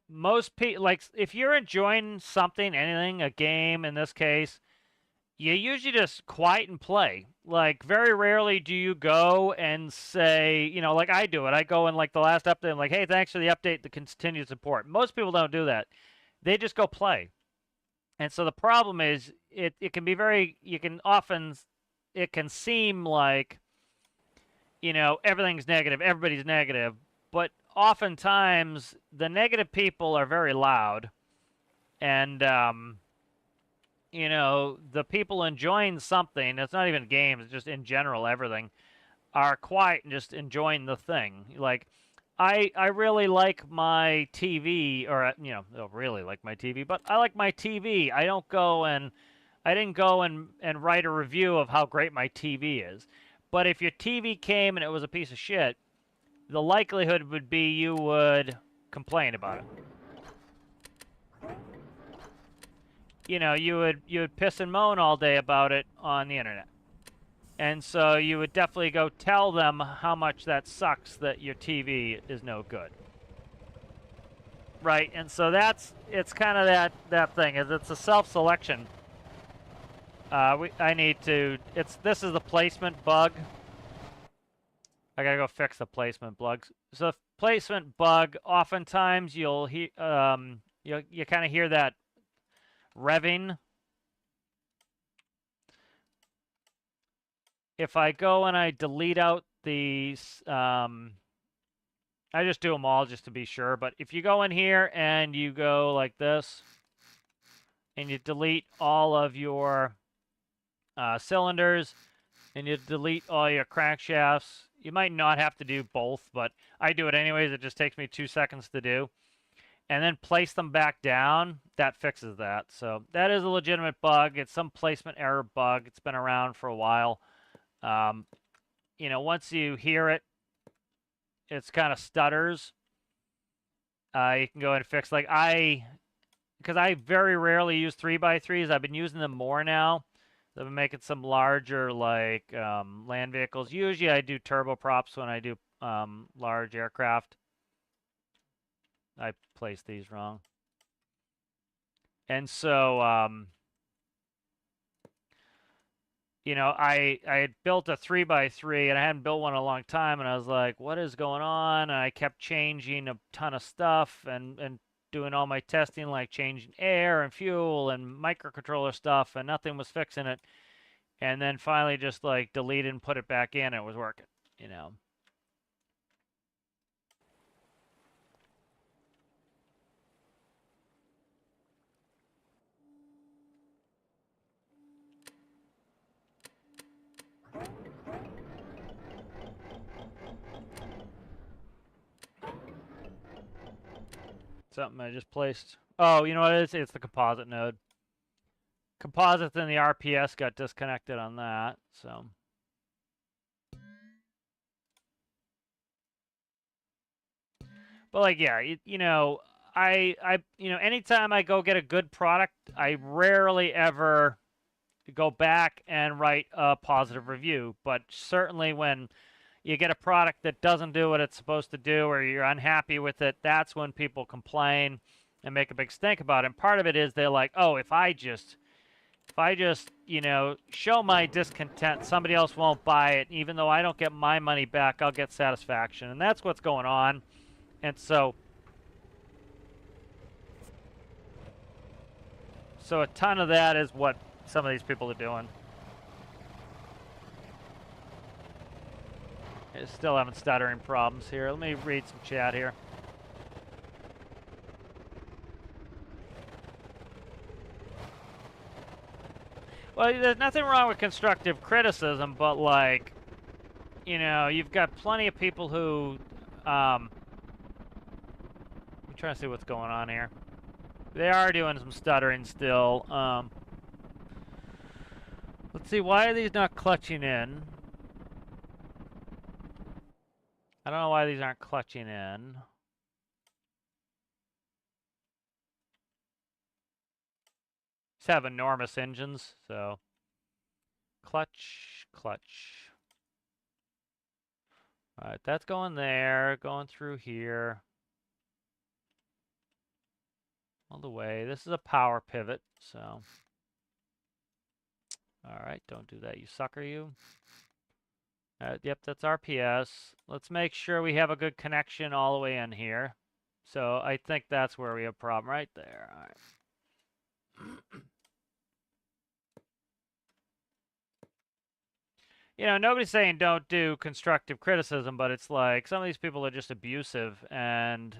Most people, like, if you're enjoying something, anything, a game in this case, you usually just quiet and play. Like, very rarely do you go and say, like I do it. I go in, like, the last update, I'm like, hey, thanks for the update, the continued support. Most people don't do that. They just go play. And so the problem is, it can be it can seem like, everything's negative, everybody's negative. But oftentimes, the negative people are very loud. And, the people enjoying something, it's not even games, it's just in general, everything, are quiet and just enjoying the thing. Like, I really like my TV, or, I don't really like my TV, but I like my TV. I didn't go and write a review of how great my TV is. But if your TV came and it was a piece of shit, the likelihood would be you would complain about it. You would piss and moan all day about it on the internet. And so you would definitely go tell them how much that sucks that your TV is no good. Right? And so it's kind of that thing, is it's a self-selection. This is the placement bug. I gotta go fix the placement bugs. So placement bug, oftentimes you'll hear, you kind of hear that revving. If I go and I delete out these, I just do them all just to be sure. But if you go in here and you go like this, and you delete all of your cylinders, and you delete all your crankshafts, you might not have to do both, but I do it anyways. It just takes me 2 seconds to do. And then place them back down. That fixes that. So that is a legitimate bug. It's some placement error bug. It's been around for a while. Once you hear it, it's kind of stutters. You can go ahead and fix, like, because I very rarely use 3x3s. I've been using them more now. I've been making some larger, like, land vehicles. Usually I do turboprops when I do large aircraft. I placed these wrong. And so, you know, I had built a 3x3 and I hadn't built one in a long time, and I was like, what is going on? And I kept changing a ton of stuff and doing all my testing, like changing air and fuel and microcontroller stuff, and nothing was fixing it. And then finally just like deleted and put it back in, and it was working, you know. Something I just placed. Oh, you know what it is? It's the composite node. Composites and the RPS got disconnected on that, so. But like, yeah, you know, you know, anytime I go get a good product, I rarely ever go back and write a positive review. But certainly when you get a product that doesn't do what it's supposed to do, or you're unhappy with it, that's when people complain and make a big stink about it. And part of it is they're like, oh, if I just, you know, show my discontent, somebody else won't buy it. Even though I don't get my money back, I'll get satisfaction. And that's what's going on. And so a ton of that is what some of these people are doing. Still having stuttering problems here. Let me read some chat here. Well, there's nothing wrong with constructive criticism, but like, you know, you've got plenty of people who, I'm trying to see what's going on here. They are doing some stuttering still. Let's see, why are these not clutching in? I don't know why these aren't clutching in. These have enormous engines, so clutch, clutch. All right, that's going there, going through here. All the way. This is a power pivot, so. All right, don't do that, you sucker, you. Yep, that's RPS. Let's make sure we have a good connection all the way in here. So I think that's where we have a problem right there. All right. You know, nobody's saying don't do constructive criticism, but it's like some of these people are just abusive, and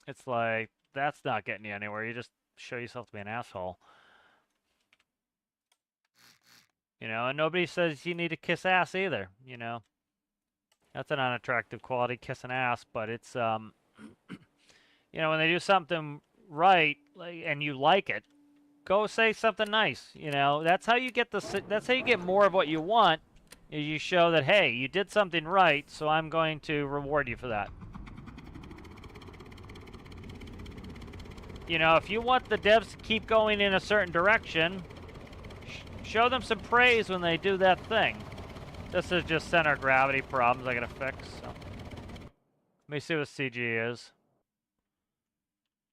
it's like that's not getting you anywhere. You just show yourself to be an asshole. You know, and nobody says you need to kiss ass either, you know. That's an unattractive quality, kissing ass, but it's you know, when they do something right, like, and you like it, go say something nice, you know. That's how you get that's how you get more of what you want. Is you show that, hey, you did something right, so I'm going to reward you for that. You know, if you want the devs to keep going in a certain direction, show them some praise when they do that thing. This is just center of gravity problems I gotta fix. So. Let me see what CG is.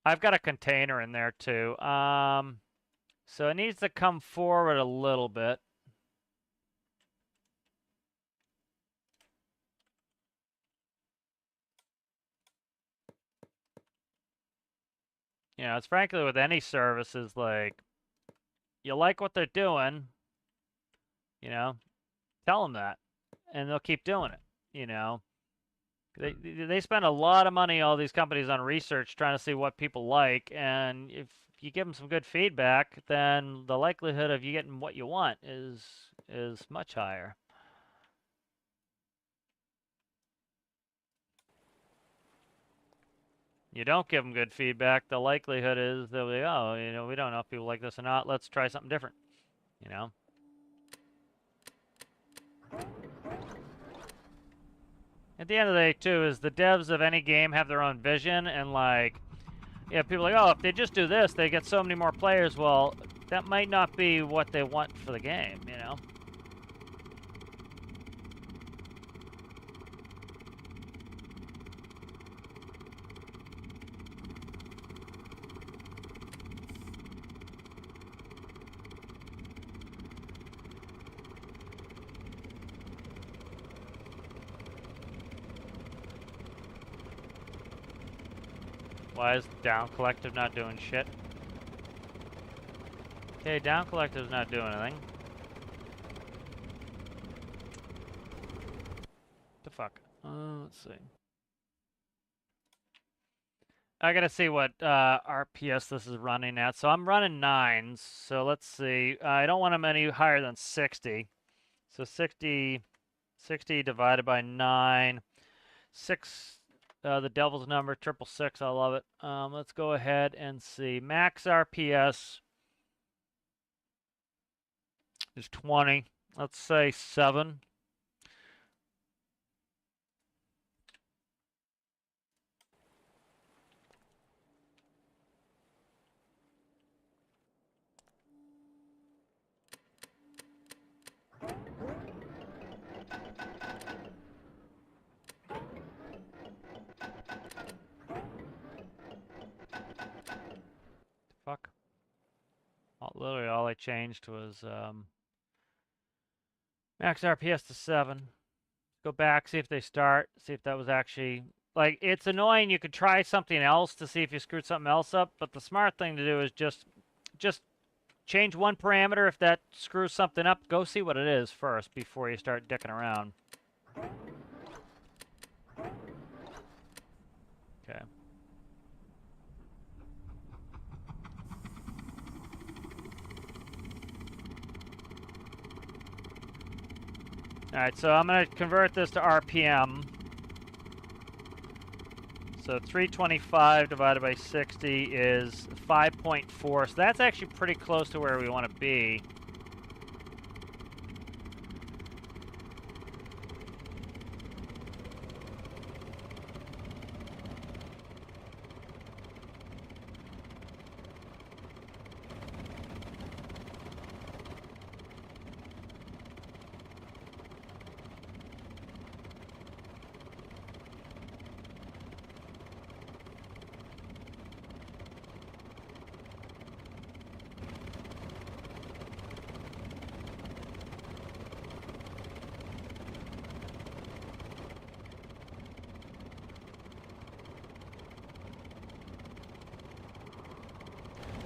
I've got a container in there too. So it needs to come forward a little bit. You know, it's frankly with any services, like, you like what they're doing, you know, tell them that, and they'll keep doing it, you know. They spend a lot of money, all these companies, on research trying to see what people like, and if you give them some good feedback, then the likelihood of you getting what you want is much higher. You don't give them good feedback, the likelihood is they'll be, oh, you know, we don't know if people like this or not. Let's try something different, you know. At the end of the day, too, is the devs of any game have their own vision, and like, yeah, people are like, oh, if they just do this, they get so many more players. Well, that might not be what they want for the game, you know. Why is down collective not doing shit? Okay, down collective's not doing anything. The fuck? Let's see. I gotta see what RPS this is running at. So I'm running 9s. So let's see. I don't want them any higher than 60. So 60 divided by 9. 6, the devil's number, 666. I love it. Let's go ahead and see. Max RPS is 20. Let's say 7. Fuck. Literally all I changed was max RPS to 7. Go back, see if they start, see if that was actually... Like, it's annoying. You could try something else to see if you screwed something else up, but the smart thing to do is just change one parameter. If that screws something up, go see what it is first before you start dicking around. Okay. Alright, so I'm going to convert this to RPM. So 325 divided by 60 is 5.4. So that's actually pretty close to where we want to be.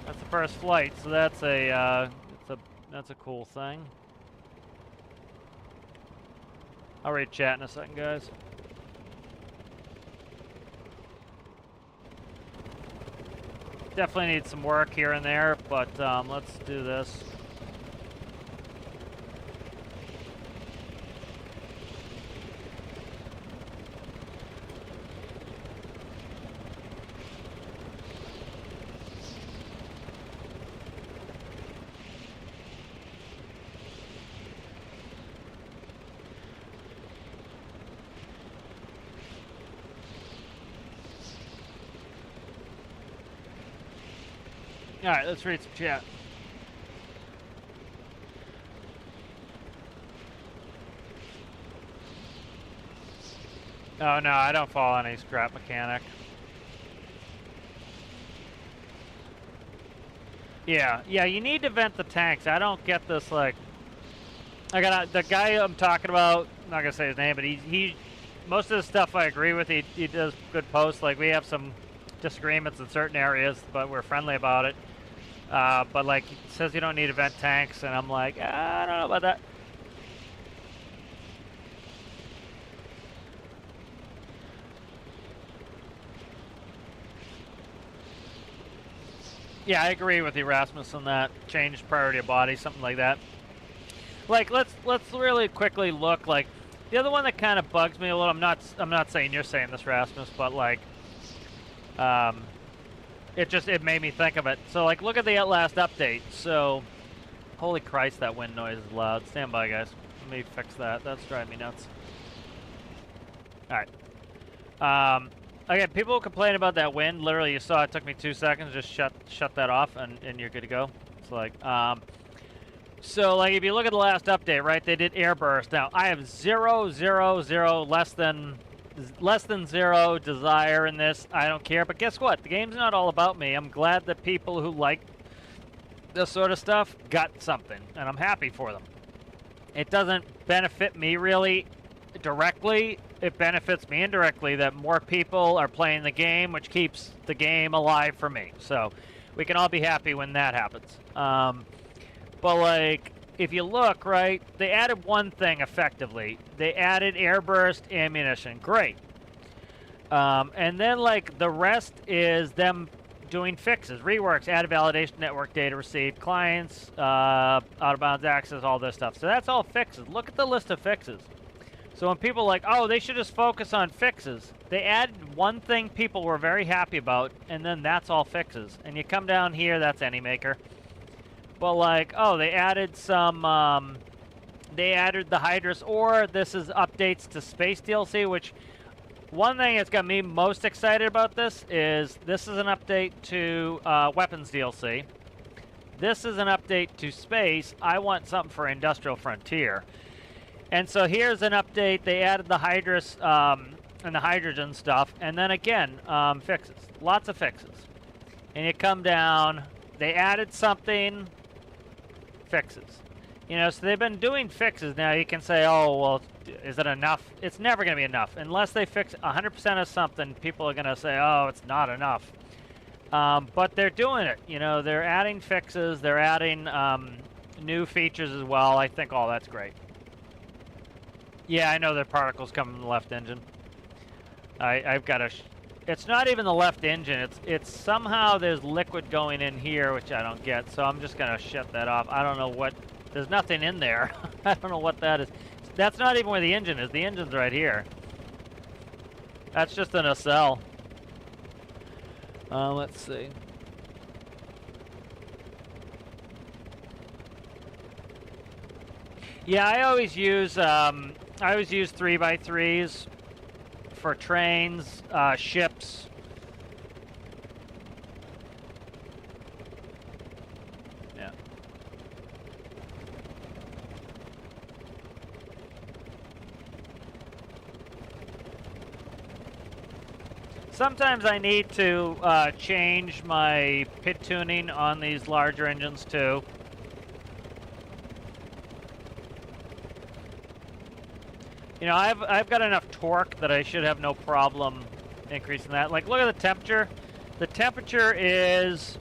That's the first flight, so that's that's a cool thing. I'll read chat in a second, guys. Definitely need some work here and there, but let's do this. All right, let's read some chat. Oh no, I don't follow any scrap mechanic. Yeah, you need to vent the tanks. I don't get this, like... the guy I'm talking about, I'm not gonna say his name, but he most of the stuff I agree with. He does good posts. Like, we have some disagreements in certain areas, but we're friendly about it. But like, he says you don't need to vent tanks, and I'm like, I don't know about that. Yeah, I agree with Erasmus on that. Change priority of body, something like that. Like, let's really quickly look. Like, the other one that kind of bugs me a little. I'm not saying you're saying this, Rasmus, but like, it made me think of it. So like, look at the last update. So, holy Christ, that wind noise is loud. Stand by, guys. Let me fix that. That's driving me nuts. All right. Again, people complain about that wind. Literally, you saw it took me 2 seconds. Just shut that off, and you're good to go. It's like, so like, if you look at the last update, right? They did airburst. Now I have 0, 0, 0, less than 0 desire in this. I don't care. But guess what? The game's not all about me. I'm glad that people who like this sort of stuff got something, and I'm happy for them. It doesn't benefit me really directly. it benefits me indirectly that more people are playing the game, which keeps the game alive for me. So we can all be happy when that happens. But like, if you look, right, they added one thing effectively. They added airburst ammunition. Great. And then like the rest is them doing fixes, reworks, added validation, network data received, clients, out of bounds access, all this stuff. So that's all fixes. Look at the list of fixes. So when people are like, oh, they should just focus on fixes, they added one thing people were very happy about, and then that's all fixes. And you come down here, that's AnyMaker. But like, oh, they added some, they added the Hydrus, or this is updates to Space DLC, which one thing that's got me most excited about this is an update to Weapons DLC. This is an update to Space. I want something for Industrial Frontier. And so here's an update. They added the Hydrus and the hydrogen stuff. And then again, fixes. Lots of fixes. And you come down. They added something. Fixes. You know, so they've been doing fixes. Now you can say, oh, well, is it enough? It's never going to be enough. Unless they fix 100% of something, people are going to say, oh, it's not enough. But they're doing it. You know, they're adding fixes. They're adding new features as well. I think all that's great. Yeah, I know that particles come from the left engine. I've got a... It's not even the left engine. It's somehow there's liquid going in here, which I don't get. So I'm just going to shut that off. I don't know what... There's nothing in there. I don't know what that is. That's not even where the engine is. The engine's right here. That's just a nacelle. Let's see. Yeah, I always use 3x3s for trains, ships. Yeah. Sometimes I need to change my pit tuning on these larger engines too. You know, I've got enough torque that I should have no problem increasing that. Like, look at the temperature. The temperature is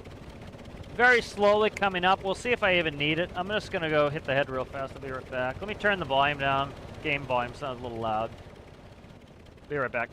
very slowly coming up. We'll see if I even need it. I'm just gonna go hit the head real fast. I'll be right back. Let me turn the volume down. Game volume sounds a little loud. Be right back.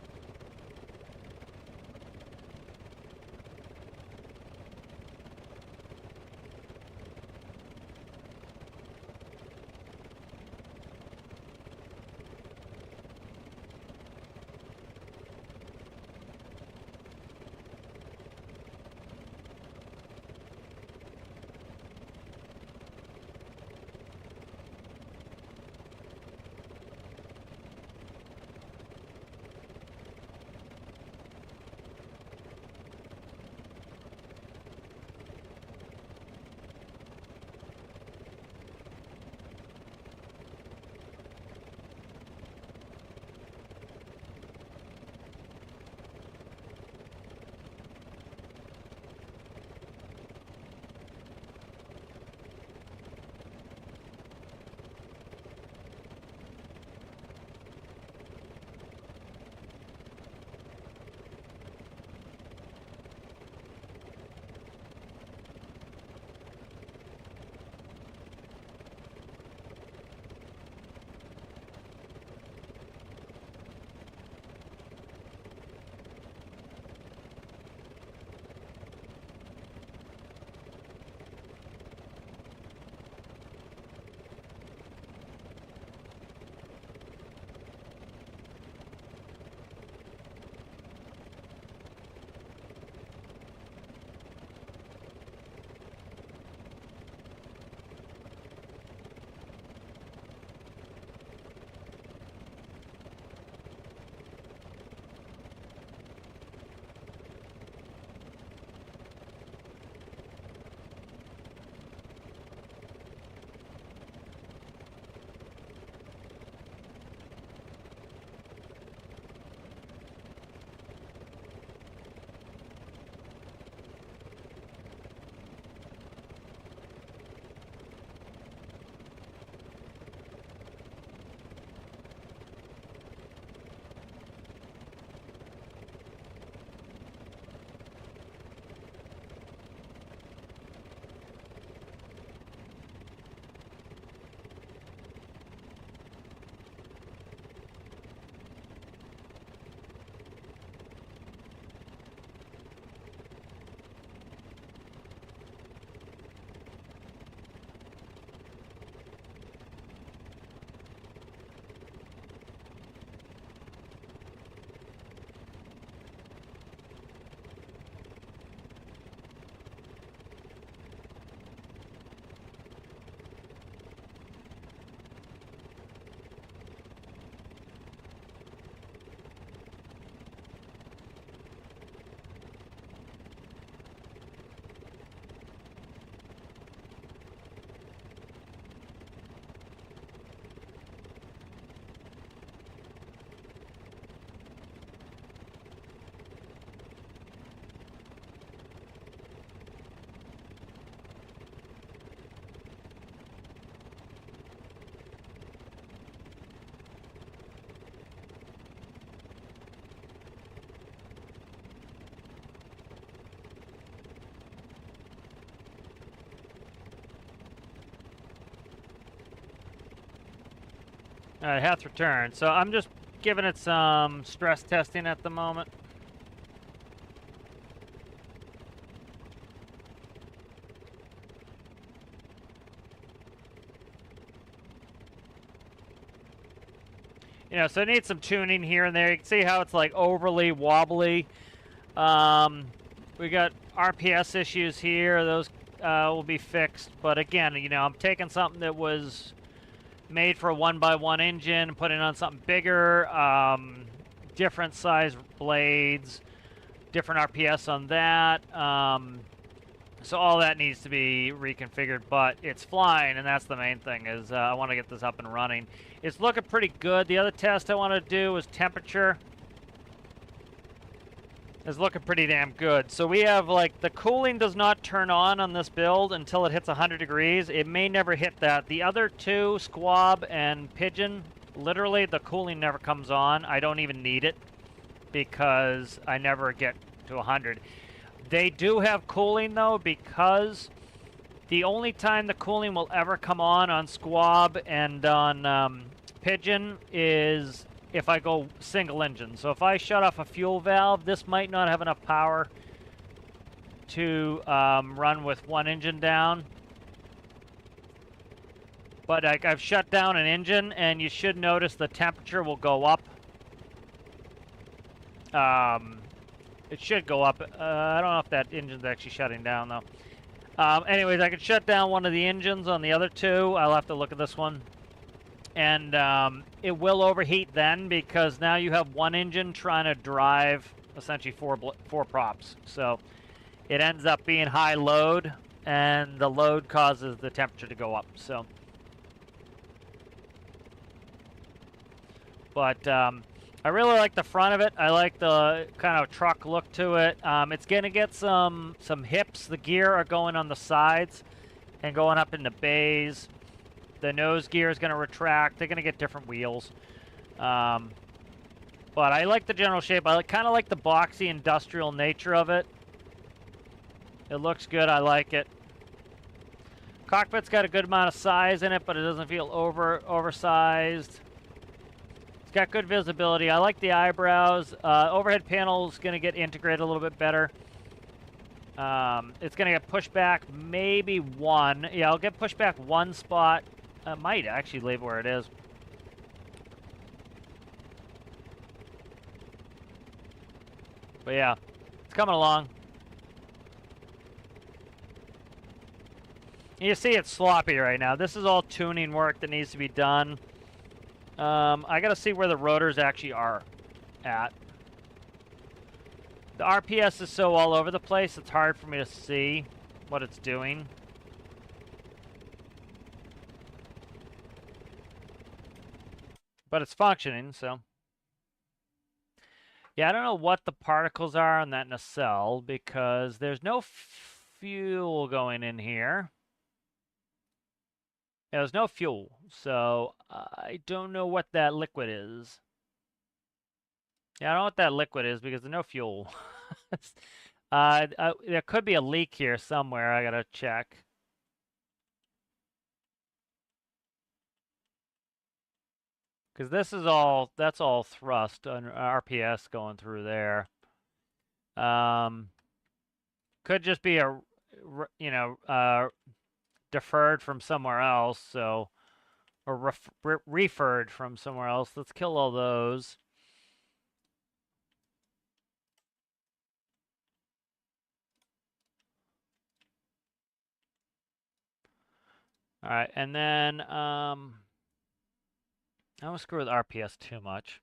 Alright, Heth returned. So I'm just giving it some stress testing at the moment. You know, so it needs some tuning here and there. You can see how it's like overly wobbly. We got RPS issues here. Those will be fixed. But again, you know, I'm taking something that was made for a 1x1 engine, putting on something bigger, different size blades, different RPS on that. So all that needs to be reconfigured, but it's flying, and that's the main thing, is I want to get this up and running. It's looking pretty good. The other test I want to do is temperature. It's looking pretty damn good. So we have, like, the cooling does not turn on this build until it hits 100 degrees. It may never hit that. The other two, Squab and Pigeon, literally the cooling never comes on. I don't even need it because I never get to 100. They do have cooling, though, because the only time the cooling will ever come on Squab and on Pigeon is if I go single engine. So if I shut off a fuel valve, this might not have enough power to run with one engine down. But I've shut down an engine, and you should notice the temperature will go up. It should go up. I don't know if that engine's actually shutting down, though. Anyways, I could shut down one of the engines on the other two. I'll have to look at this one. And it will overheat then, because now you have one engine trying to drive essentially four props. So it ends up being high load, and the load causes the temperature to go up. So, but I really like the front of it. I like the kind of truck look to it. It's going to get some hips. The gear are going on the sides and going up into bays. The nose gear is going to retract. They're going to get different wheels. But I like the general shape. I kind of like the boxy industrial nature of it. It looks good. I like it. Cockpit's got a good amount of size in it, but it doesn't feel oversized. It's got good visibility. I like the eyebrows. Overhead panel is going to get integrated a little bit better. It's going to get pushed back maybe one. Yeah, I'll get pushed back one spot. I might actually leave where it is. But yeah, it's coming along. You see it's sloppy right now. This is all tuning work that needs to be done. I gotta see where the rotors actually are at. The RPS is so all over the place, it's hard for me to see what it's doing. But it's functioning, so. Yeah, I don't know what the particles are on that nacelle, because there's no fuel going in here. Yeah, there's no fuel, so I don't know what that liquid is. Yeah, I don't know what that liquid is, because there's no fuel. There could be a leak here somewhere. I gotta check. Because this is all, that's all thrust on RPS going through there. Could just be a, you know, deferred from somewhere else, so, or referred from somewhere else. Let's kill all those. All right, and then, I don't screw with RPS too much.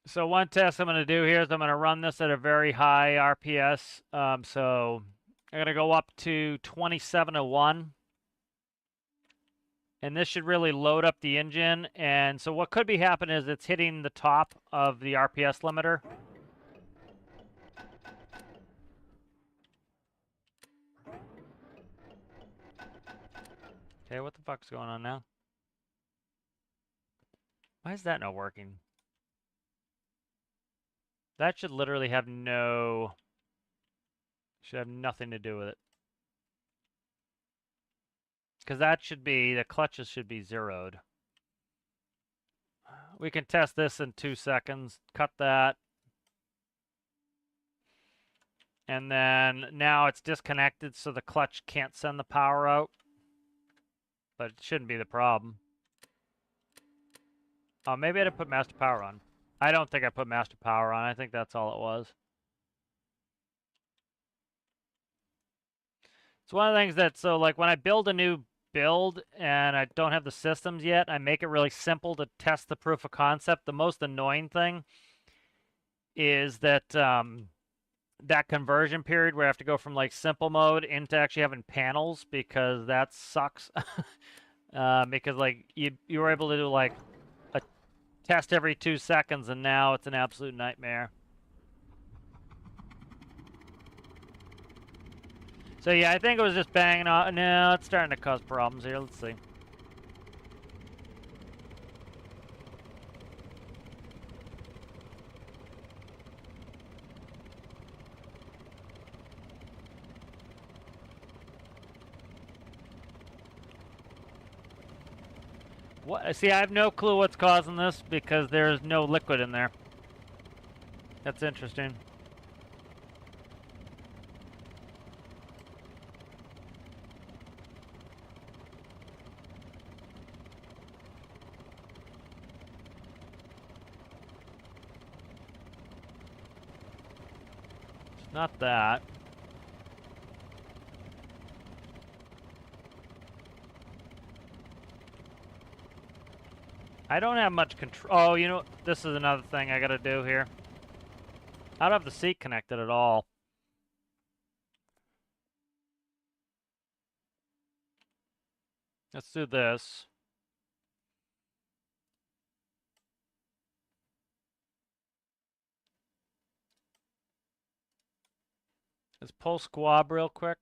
So one test I'm going to do here is I'm going to run this at a very high RPS. So I'm going to go up to 2701. And this should really load up the engine. And so what could be happening is it's hitting the top of the RPS limiter. Okay, what the fuck's going on now? Why is that not working? That should literally have no... Should have nothing to do with it. Because that should be... The clutches should be zeroed. We can test this in 2 seconds. Cut that. And then now it's disconnected, so the clutch can't send the power out. But it shouldn't be the problem. Oh, maybe I didn't put master power on. I don't think I put master power on. I think that's all it was. It's one of the things that, so like when I build a new build and I don't have the systems yet, I make it really simple to test the proof of concept. The most annoying thing is that that conversion period where I have to go from like simple mode into actually having panels, because that sucks. Because like you were able to do like a test every 2 seconds, and now it's an absolute nightmare. So yeah, I think it was just banging on. No, it's starting to cause problems here. Let's see. What? See, I have no clue what's causing this because there's no liquid in there. That's interesting. It's not that. I don't have much control. Oh, you know, this is another thing I gotta do here. I don't have the seat connected at all. Let's do this. Let's pull squab real quick.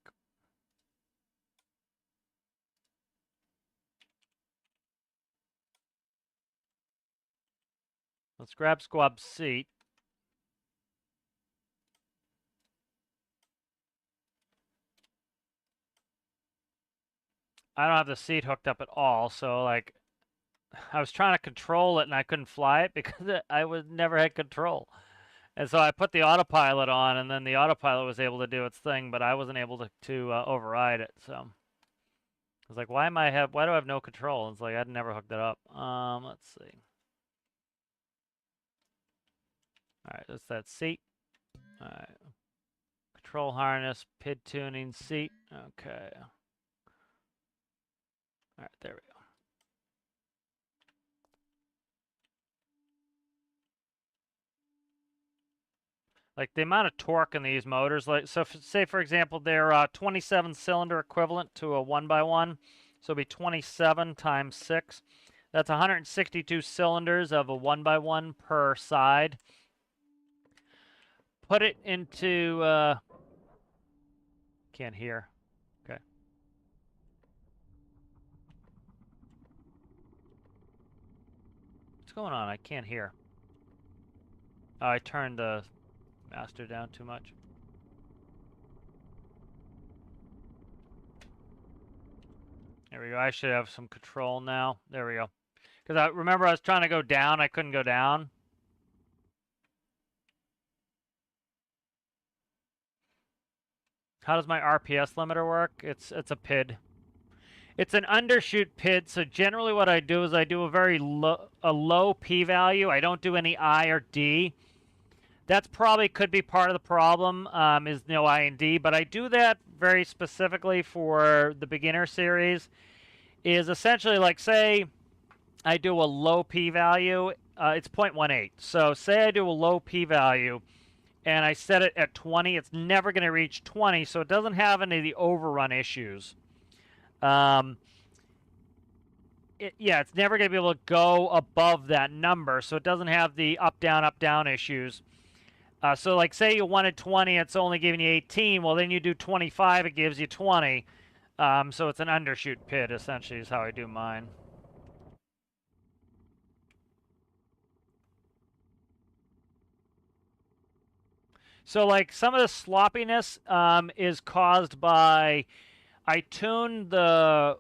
Let's grab squab's seat. I don't have the seat hooked up at all, so like I was trying to control it and I couldn't fly it because I never had control. And so I put the autopilot on, and then the autopilot was able to do its thing, but I wasn't able to override it. So I was like, why do I have no control? It's like I'd never hooked it up. Let's see. All right, that's that seat. All right, control harness, PID tuning, seat. Okay. All right, there we go. Like the amount of torque in these motors, like so, say for example, they're 27 cylinder equivalent to a 1x1, so it'll be 27 times 6. That's 162 cylinders of a 1x1 per side. Put it into can't hear. Okay. What's going on? I can't hear. Oh, I turned the master down too much. There we go. I should have some control now. There we go. Because I remember I was trying to go down. I couldn't go down. How does my RPS limiter work? It's a PID. It's an undershoot PID. So generally what I do is I do a low p-value. I don't do any I or D. That's probably could be part of the problem, is no I and D, but I do that very specifically for the beginner series, is essentially like, say I do a low p-value, it's 0.18. So say I do a low p-value and I set it at 20, it's never going to reach 20, so it doesn't have any of the overrun issues. Yeah, it's never going to be able to go above that number, so it doesn't have the up, down issues. So like say you wanted 20, it's only giving you 18. Well, then you do 25, it gives you 20. So it's an undershoot pit, essentially, is how I do mine. So, like, some of the sloppiness is caused by I tuned the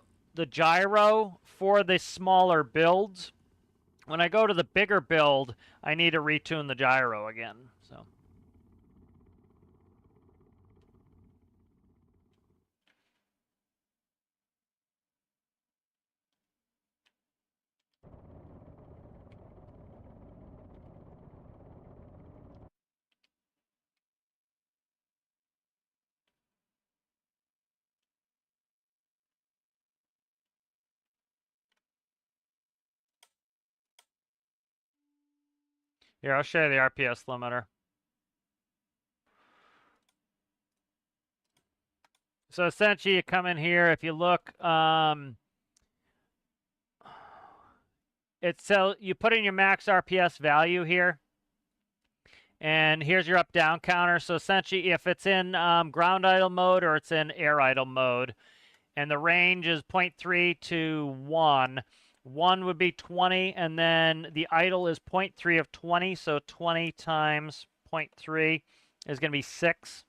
gyro for the smaller builds. When I go to the bigger build, I need to retune the gyro again. So. Here, I'll show you the RPS limiter. So essentially, you come in here. If you look, you put in your max RPS value here, and here's your up-down counter. So essentially, if it's in ground idle mode or it's in air idle mode, and the range is 0.3 to 1. 1 would be 20, and then the idle is 0.3 of 20, so 20 times 0.3 is going to be 6.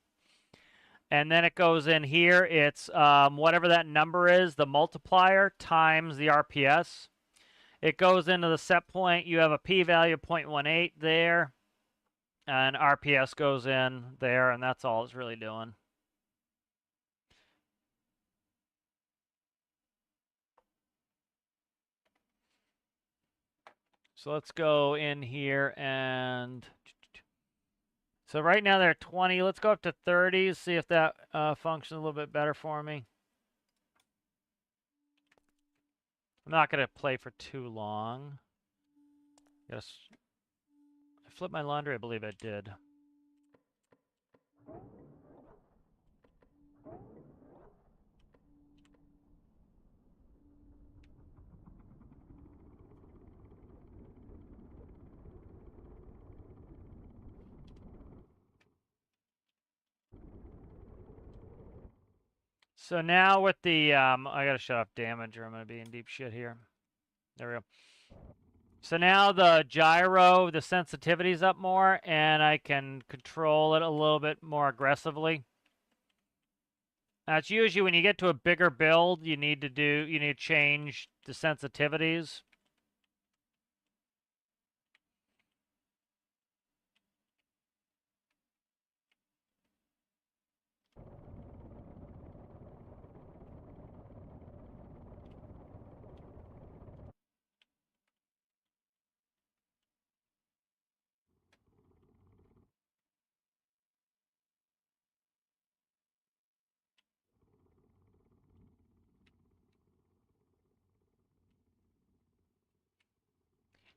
And then it goes in here, it's whatever that number is, the multiplier, times the RPS. It goes into the set point. You have a p-value of 0.18 there, and RPS goes in there, and that's all it's really doing. So let's go in here and... So right now they're 20. Let's go up to 30, see if that functions a little bit better for me. I'm not going to play for too long. Yes. I flipped my laundry, I believe I did. So now with the, I gotta shut off damage or I'm gonna be in deep shit here. There we go. So now the gyro, the sensitivity's up more, and I can control it a little bit more aggressively. That's usually when you get to a bigger build, you need to change the sensitivities.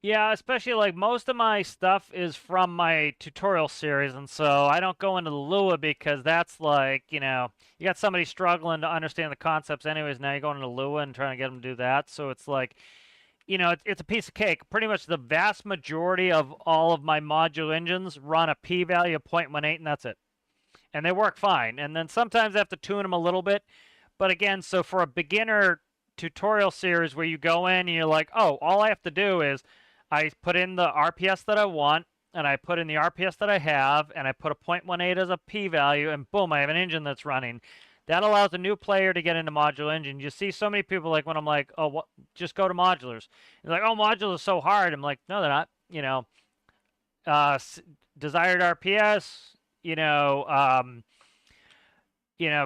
Yeah, especially like most of my stuff is from my tutorial series, and so I don't go into the Lua because that's like, you got somebody struggling to understand the concepts anyways, now you're going into Lua and trying to get them to do that, so it's like, it's a piece of cake. Pretty much the vast majority of all of my module engines run a p-value of 0.18, and that's it. And they work fine. And then sometimes I have to tune them a little bit. But again, so for a beginner tutorial series where you go in and you're like, oh, all I have to do is I put in the RPS that I want, and I put in the RPS that I have, and I put a 0.18 as a p-value, and boom, I have an engine that's running. That allows a new player to get into modular engine. You see so many people like when I'm like, oh, what? Just go to modulars. They're like, oh, modular is so hard. I'm like, no, they're not. Desired RPS,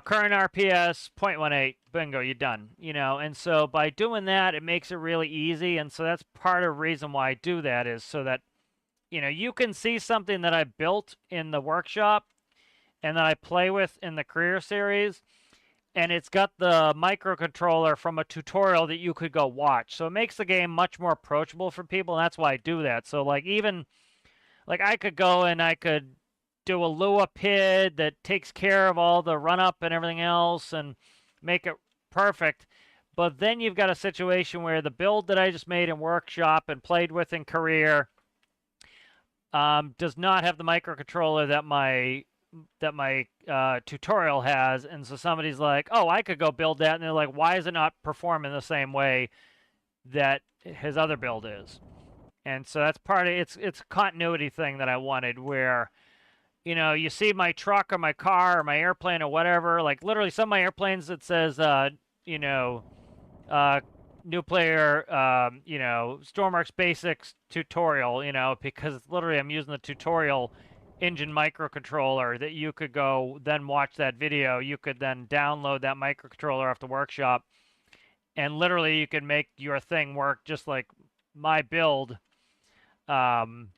current RPS 0.18, bingo, you're done. And so by doing that, it makes it really easy. And so that's part of the reason why I do that is so that, you can see something that I built in the workshop and that I play with in the career series, and it's got the microcontroller from a tutorial that you could go watch. So it makes the game much more approachable for people, and that's why I do that. So like even like I could go and I could do a Lua PID that takes care of all the run up and everything else and make it perfect. But then you've got a situation where the build that I just made in workshop and played with in career does not have the microcontroller that my tutorial has, and so somebody's like, "Oh, I could go build that," and they're like, "Why is it not performing the same way that his other build is?" And so that's part of it's a continuity thing that I wanted, where you see my truck or my car or my airplane or whatever, like literally some of my airplanes that says, you know, uh, new player, Stormworks Basics tutorial, because literally I'm using the tutorial engine microcontroller that you could go then watch that video. You could then download that microcontroller off the workshop, and literally you can make your thing work just like my build, um,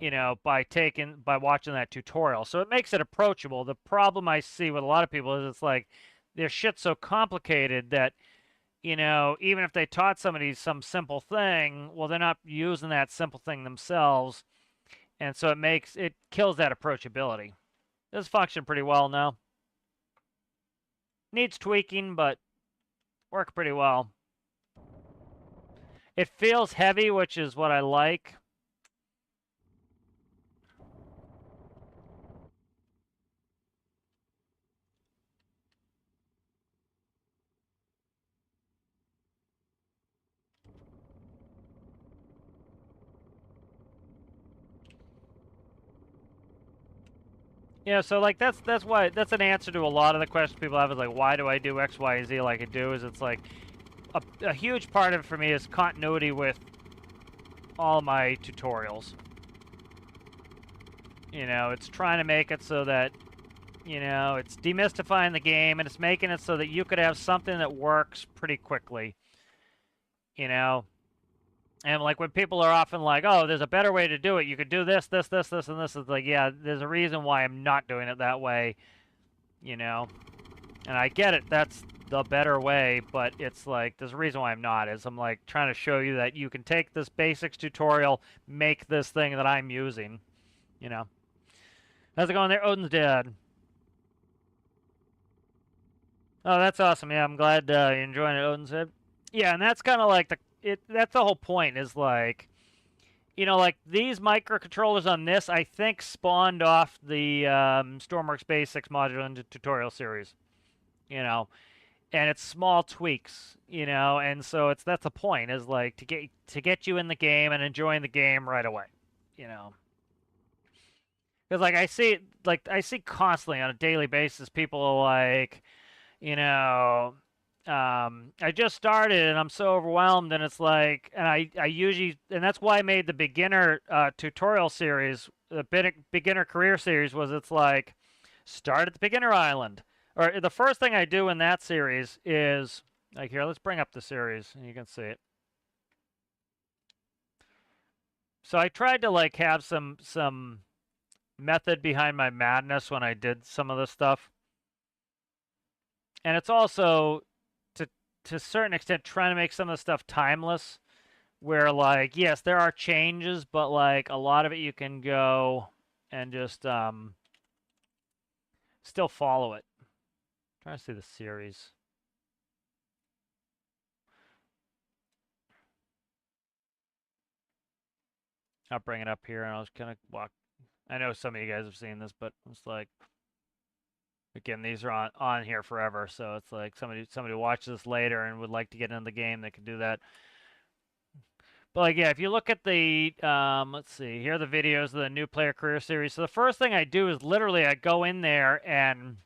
by watching that tutorial. So it makes it approachable. The problem I see with a lot of people is it's like their shit's so complicated that even if they taught somebody some simple thing, well, they're not using that simple thing themselves, and so it kills that approachability. This functioned pretty well now. Needs tweaking, but worked pretty well. It feels heavy, which is what I like. Yeah, so like that's an answer to a lot of the questions people have is like, why do I do X, Y, and Z like I do? Is it's like a huge part of it for me is continuity with all my tutorials. It's trying to make it so that it's demystifying the game, and it's making it so that you could have something that works pretty quickly. And like when people are often like, "Oh, there's a better way to do it. You could do this, this, this, this, and this." It's like, yeah, there's a reason why I'm not doing it that way. And I get it. That's the better way, but it's like there's a reason why I'm not. Is I'm like trying to show you that you can take this basics tutorial, make this thing that I'm using. How's it going there, Odin's dad? Oh, that's awesome. Yeah, I'm glad you're enjoying it, Odin said. Yeah, and that's kind of like that's the whole point is like, like these microcontrollers on this, I think spawned off the Stormworks Basics module and tutorial series, and it's small tweaks, and so that's the point is like to get you in the game and enjoying the game right away, because I see constantly on a daily basis people are like, I just started and I'm so overwhelmed, and it's like, and I usually, and that's why I made the beginner tutorial series, the beginner career series, was it's like, start at the beginner island. Or the first thing I do in that series is, like, here, let's bring up the series and you can see it. So I tried to like have some method behind my madness when I did some of this stuff. And it's also to a certain extent trying to make some of the stuff timeless, where like, yes, there are changes, but like a lot of it you can go and just still follow it. I'm trying to see the series. I'll bring it up here and I'll just kind of walk. I know some of you guys have seen this, but it's like, again, these are on here forever, so it's like somebody watches this later and would like to get into the game, they could do that. But like, yeah, if you look at the let's see, here are the videos of the new player career series. So the first thing I do is literally I go in there and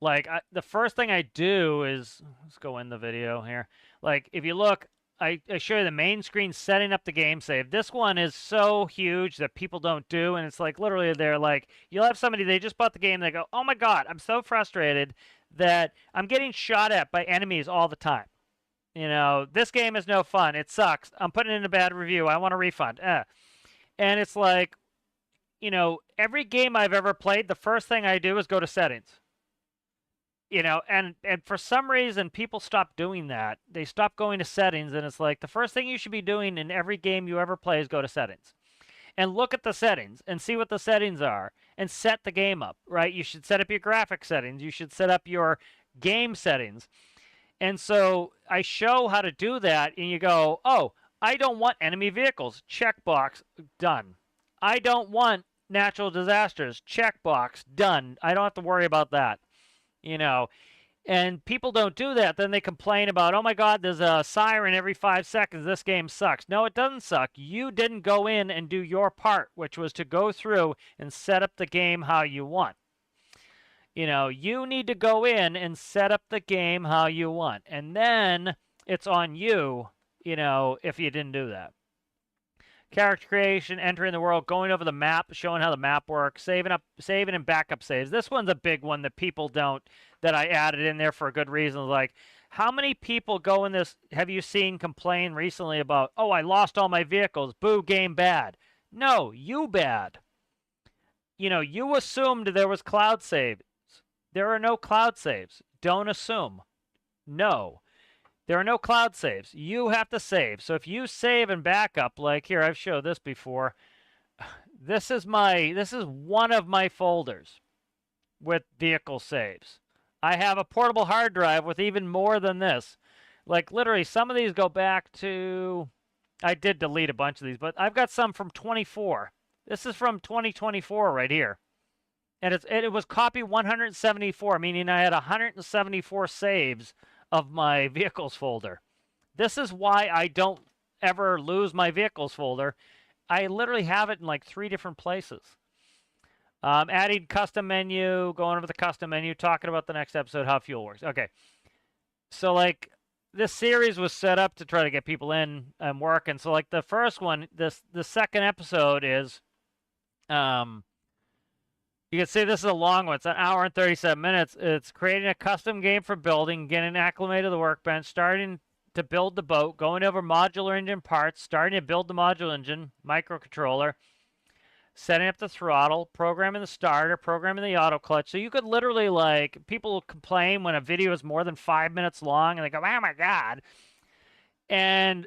like the first thing I do is, let's go in the video here. Like if you look, I show you the main screen setting up the game save. This one is so huge that people don't do, and it's like literally they're like, you'll have somebody, they just bought the game, they go, oh my god, I'm so frustrated that I'm getting shot at by enemies all the time. This game is no fun. It sucks. I'm putting in a bad review. I want a refund. And it's like, every game I've ever played, the first thing I do is go to settings. And for some reason people stop doing that. They stop going to settings, and it's like the first thing you should be doing in every game you ever play is go to settings and look at the settings and see what the settings are and set the game up, right? You should set up your graphic settings. You should set up your game settings. And so I show how to do that, and you go, oh, I don't want enemy vehicles. Checkbox, done. I don't want natural disasters, checkbox, done. I don't have to worry about that. You know, and people don't do that. Then they complain about, oh my God, there's a siren every 5 seconds. This game sucks. No, it doesn't suck. You didn't go in and do your part, which was to go through and set up the game how you want. You know, you need to go in and set up the game how you want. And then it's on you, you know, if you didn't do that. Character creation, entering the world, going over the map, showing how the map works, saving and backup saves. This one's a big one that people don't, that I added in there for a good reason. Like, how many people go in this, have you seen complain recently about, oh, I lost all my vehicles, boo, game bad. No, you bad. You know, you assumed there was cloud saves. There are no cloud saves. Don't assume. No. There are no cloud saves. You have to save. So if you save and backup, like here, I've showed this before. This is one of my folders with vehicle saves. I have a portable hard drive with even more than this. Like literally, some of these go back to, I did delete a bunch of these, but I've got some from 24. This is from 2024 right here. And it was copy 174, meaning I had 174 saves of my vehicles folder. This is why I don't ever lose my vehicles folder. I literally have it in like 3 different places. Adding custom menu, going over the custom menu, talking about the next episode, how fuel works. Okay. So like this series was set up to try to get people in and work. And so like the first one, the second episode is, you can see this is a long one. It's an hour and 37 minutes. It's creating a custom game for building, getting acclimated to the workbench, starting to build the boat, going over modular engine parts, starting to build the modular engine, microcontroller, setting up the throttle, programming the starter, programming the auto clutch. So you could literally, like, people complain when a video is more than 5 minutes long, and they go, oh my God. And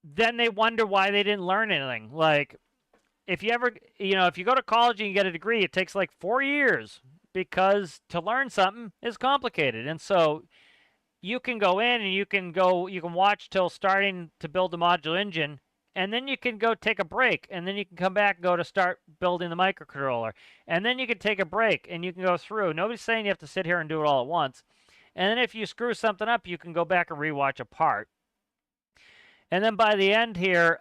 then they wonder why they didn't learn anything. Like, if you ever, you know, if you go to college and you get a degree, it takes like 4 years because to learn something is complicated. And so you can go in and you can watch till starting to build the modular engine, and then you can go take a break, and then you can come back and go to start building the microcontroller. And then you can take a break and you can go through. Nobody's saying you have to sit here and do it all at once. And then if you screw something up, you can go back and rewatch a part. And then by the end here,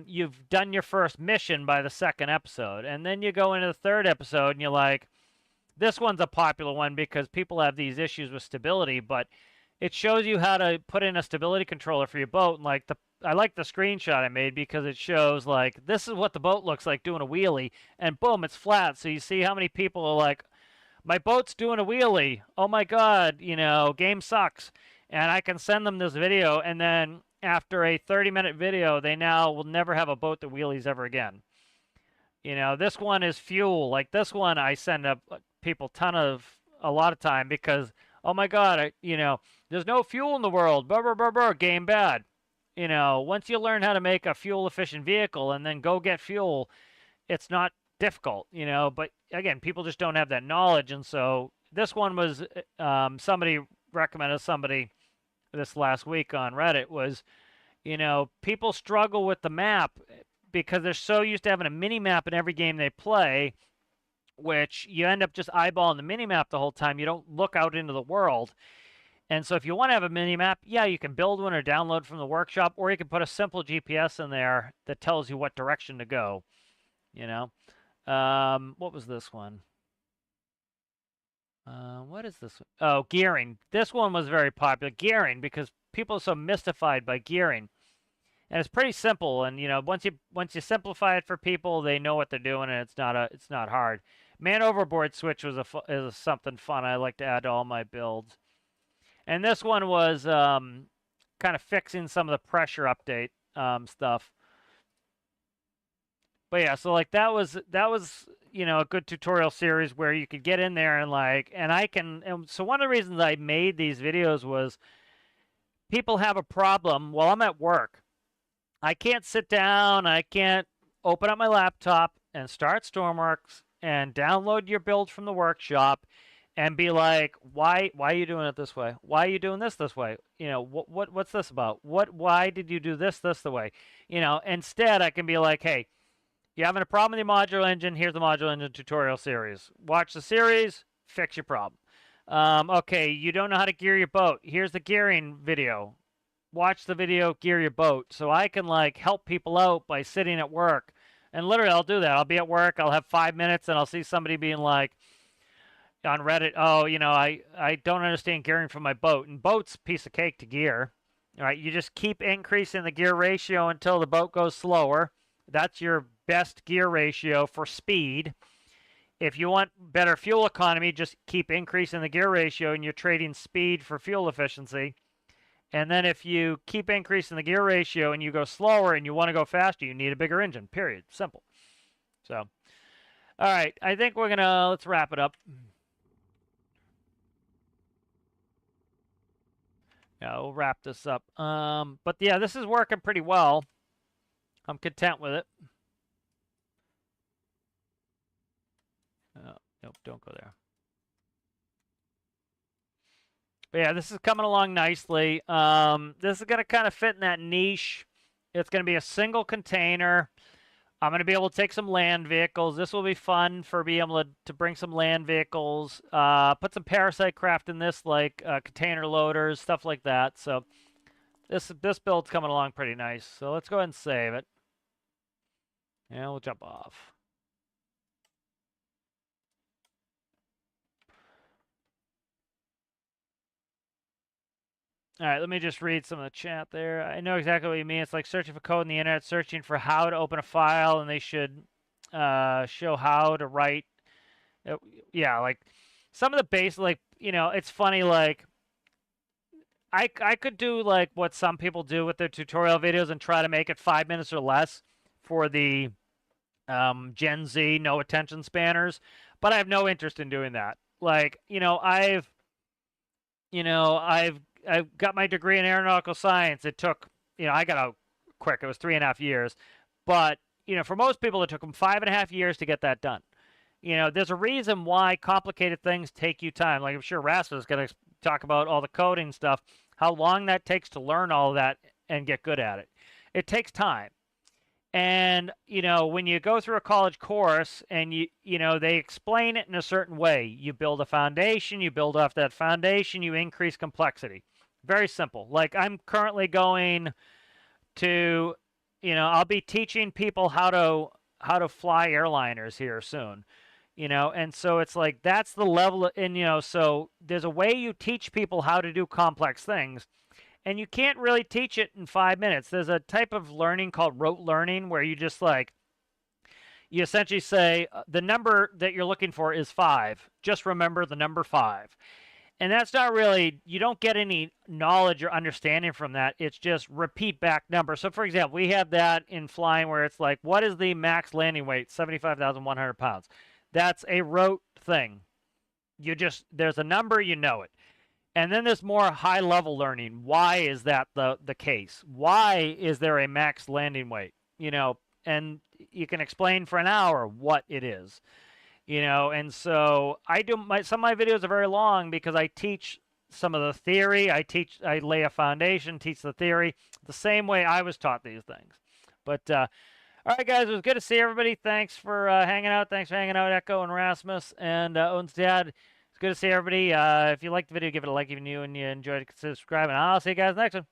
you've done your first mission by the second episode. And then you go into the third episode and you're like, this one's a popular one because people have these issues with stability, but it shows you how to put in a stability controller for your boat. And like I like the screenshot I made because it shows like, this is what the boat looks like doing a wheelie, and boom, it's flat. So you see how many people are like, my boat's doing a wheelie. Oh my God, you know, game sucks. And I can send them this video, and then after a 30-minute video, they now will never have a boat that wheelies ever again. You know, this one is fuel. Like this one, I send up people a lot of time because, oh my God, you know, there's no fuel in the world. Brr, brr, brr, brr, game bad. You know, once you learn how to make a fuel-efficient vehicle and then go get fuel, it's not difficult, you know. But again, people just don't have that knowledge. And so this one was, somebody recommended somebody this last week on Reddit was, you know, people struggle with the map because they're so used to having a mini map in every game they play, which you end up just eyeballing the mini map the whole time. You don't look out into the world. And so if you want to have a mini map, yeah, you can build one or download from the workshop, or you can put a simple GPS in there that tells you what direction to go, you know. What was this one? What is this? Oh, gearing. This one was very popular. Gearing, because people are so mystified by gearing. And it's pretty simple. And, you know, once you simplify it for people, they know what they're doing, and it's not hard. Man overboard switch is something fun I like to add to all my builds. And this one was kind of fixing some of the pressure update stuff. But yeah, so like that was you know, a good tutorial series where you could get in there and like, and so one of the reasons I made these videos was people have a problem while I'm at work. I can't sit down, I can't open up my laptop and start Stormworks and download your build from the workshop and be like, why are you doing it this way? Why are you doing this way? You know, what's this about? Why did you do this the way? You know, instead I can be like, hey, You're having a problem with your modular engine, here's the modular engine tutorial series. Watch the series, fix your problem. Okay, you don't know how to gear your boat. Here's the gearing video. Watch the video, gear your boat. So I can like help people out by sitting at work. And literally I'll do that. I'll be at work, I'll have 5 minutes, and I'll see somebody being like on Reddit, oh, I don't understand gearing for my boat. And boat's a piece of cake to gear. All right, you just keep increasing the gear ratio until the boat goes slower. That's your best gear ratio for speed. If you want better fuel economy, just keep increasing the gear ratio and you're trading speed for fuel efficiency. And then if you keep increasing the gear ratio and you go slower and you want to go faster, you need a bigger engine, period. Simple. So, all right, I think let's wrap it up. Yeah, we'll wrap this up. But yeah, this is working pretty well. I'm content with it. Nope, don't go there. But yeah, this is coming along nicely. This is going to kind of fit in that niche. It's going to be a single container. I'm going to be able to take some land vehicles. This will be fun for being able to bring some land vehicles. Put some parasite craft in this, like container loaders, stuff like that. So this build's coming along pretty nice. So let's go ahead and save it. And we'll jump off. All right, let me just read some of the chat there. I know exactly what you mean. It's like searching for code in the internet, searching for how to open a file, and they should show how to write. Yeah, like some of the basic, like, it's funny, like, I could do, like, what some people do with their tutorial videos and try to make it 5 minutes or less for the Gen Z, no attention spanners, but I have no interest in doing that. Like, I've got my degree in aeronautical science. It took, I got out quick. It was 3.5 years. But, for most people, it took them 5.5 years to get that done. There's a reason why complicated things take you time. Like, I'm sure Rasmus is going to talk about all the coding stuff, how long that takes to learn all of that and get good at it. It takes time. And, when you go through a college course and they explain it in a certain way, you build a foundation, you build off that foundation, you increase complexity. Very simple. Like, I'm currently going to, I'll be teaching people how to fly airliners here soon. And so it's like, that's the level, and, so there's a way you teach people how to do complex things. And you can't really teach it in 5 minutes. There's a type of learning called rote learning where you just you essentially say the number that you're looking for is 5. Just remember the number 5. And that's not really, you don't get any knowledge or understanding from that. It's just repeat back number. So for example, we have that in flying where it's like, what is the max landing weight? 75,100 pounds. That's a rote thing. There's a number, you know it. And then there's more high-level learning. Why is that the case? Why is there a max landing weight? And you can explain for an hour what it is. And so some of my videos are very long because I teach some of the theory. I lay a foundation, teach the theory, the same way I was taught these things. But, all right, guys, it was good to see everybody. Thanks for hanging out. Thanks for hanging out, Echo and Rasmus and Owen's dad. Good to see everybody. If you liked the video, give it a like if you enjoyed it. Subscribe, and I'll see you guys next one.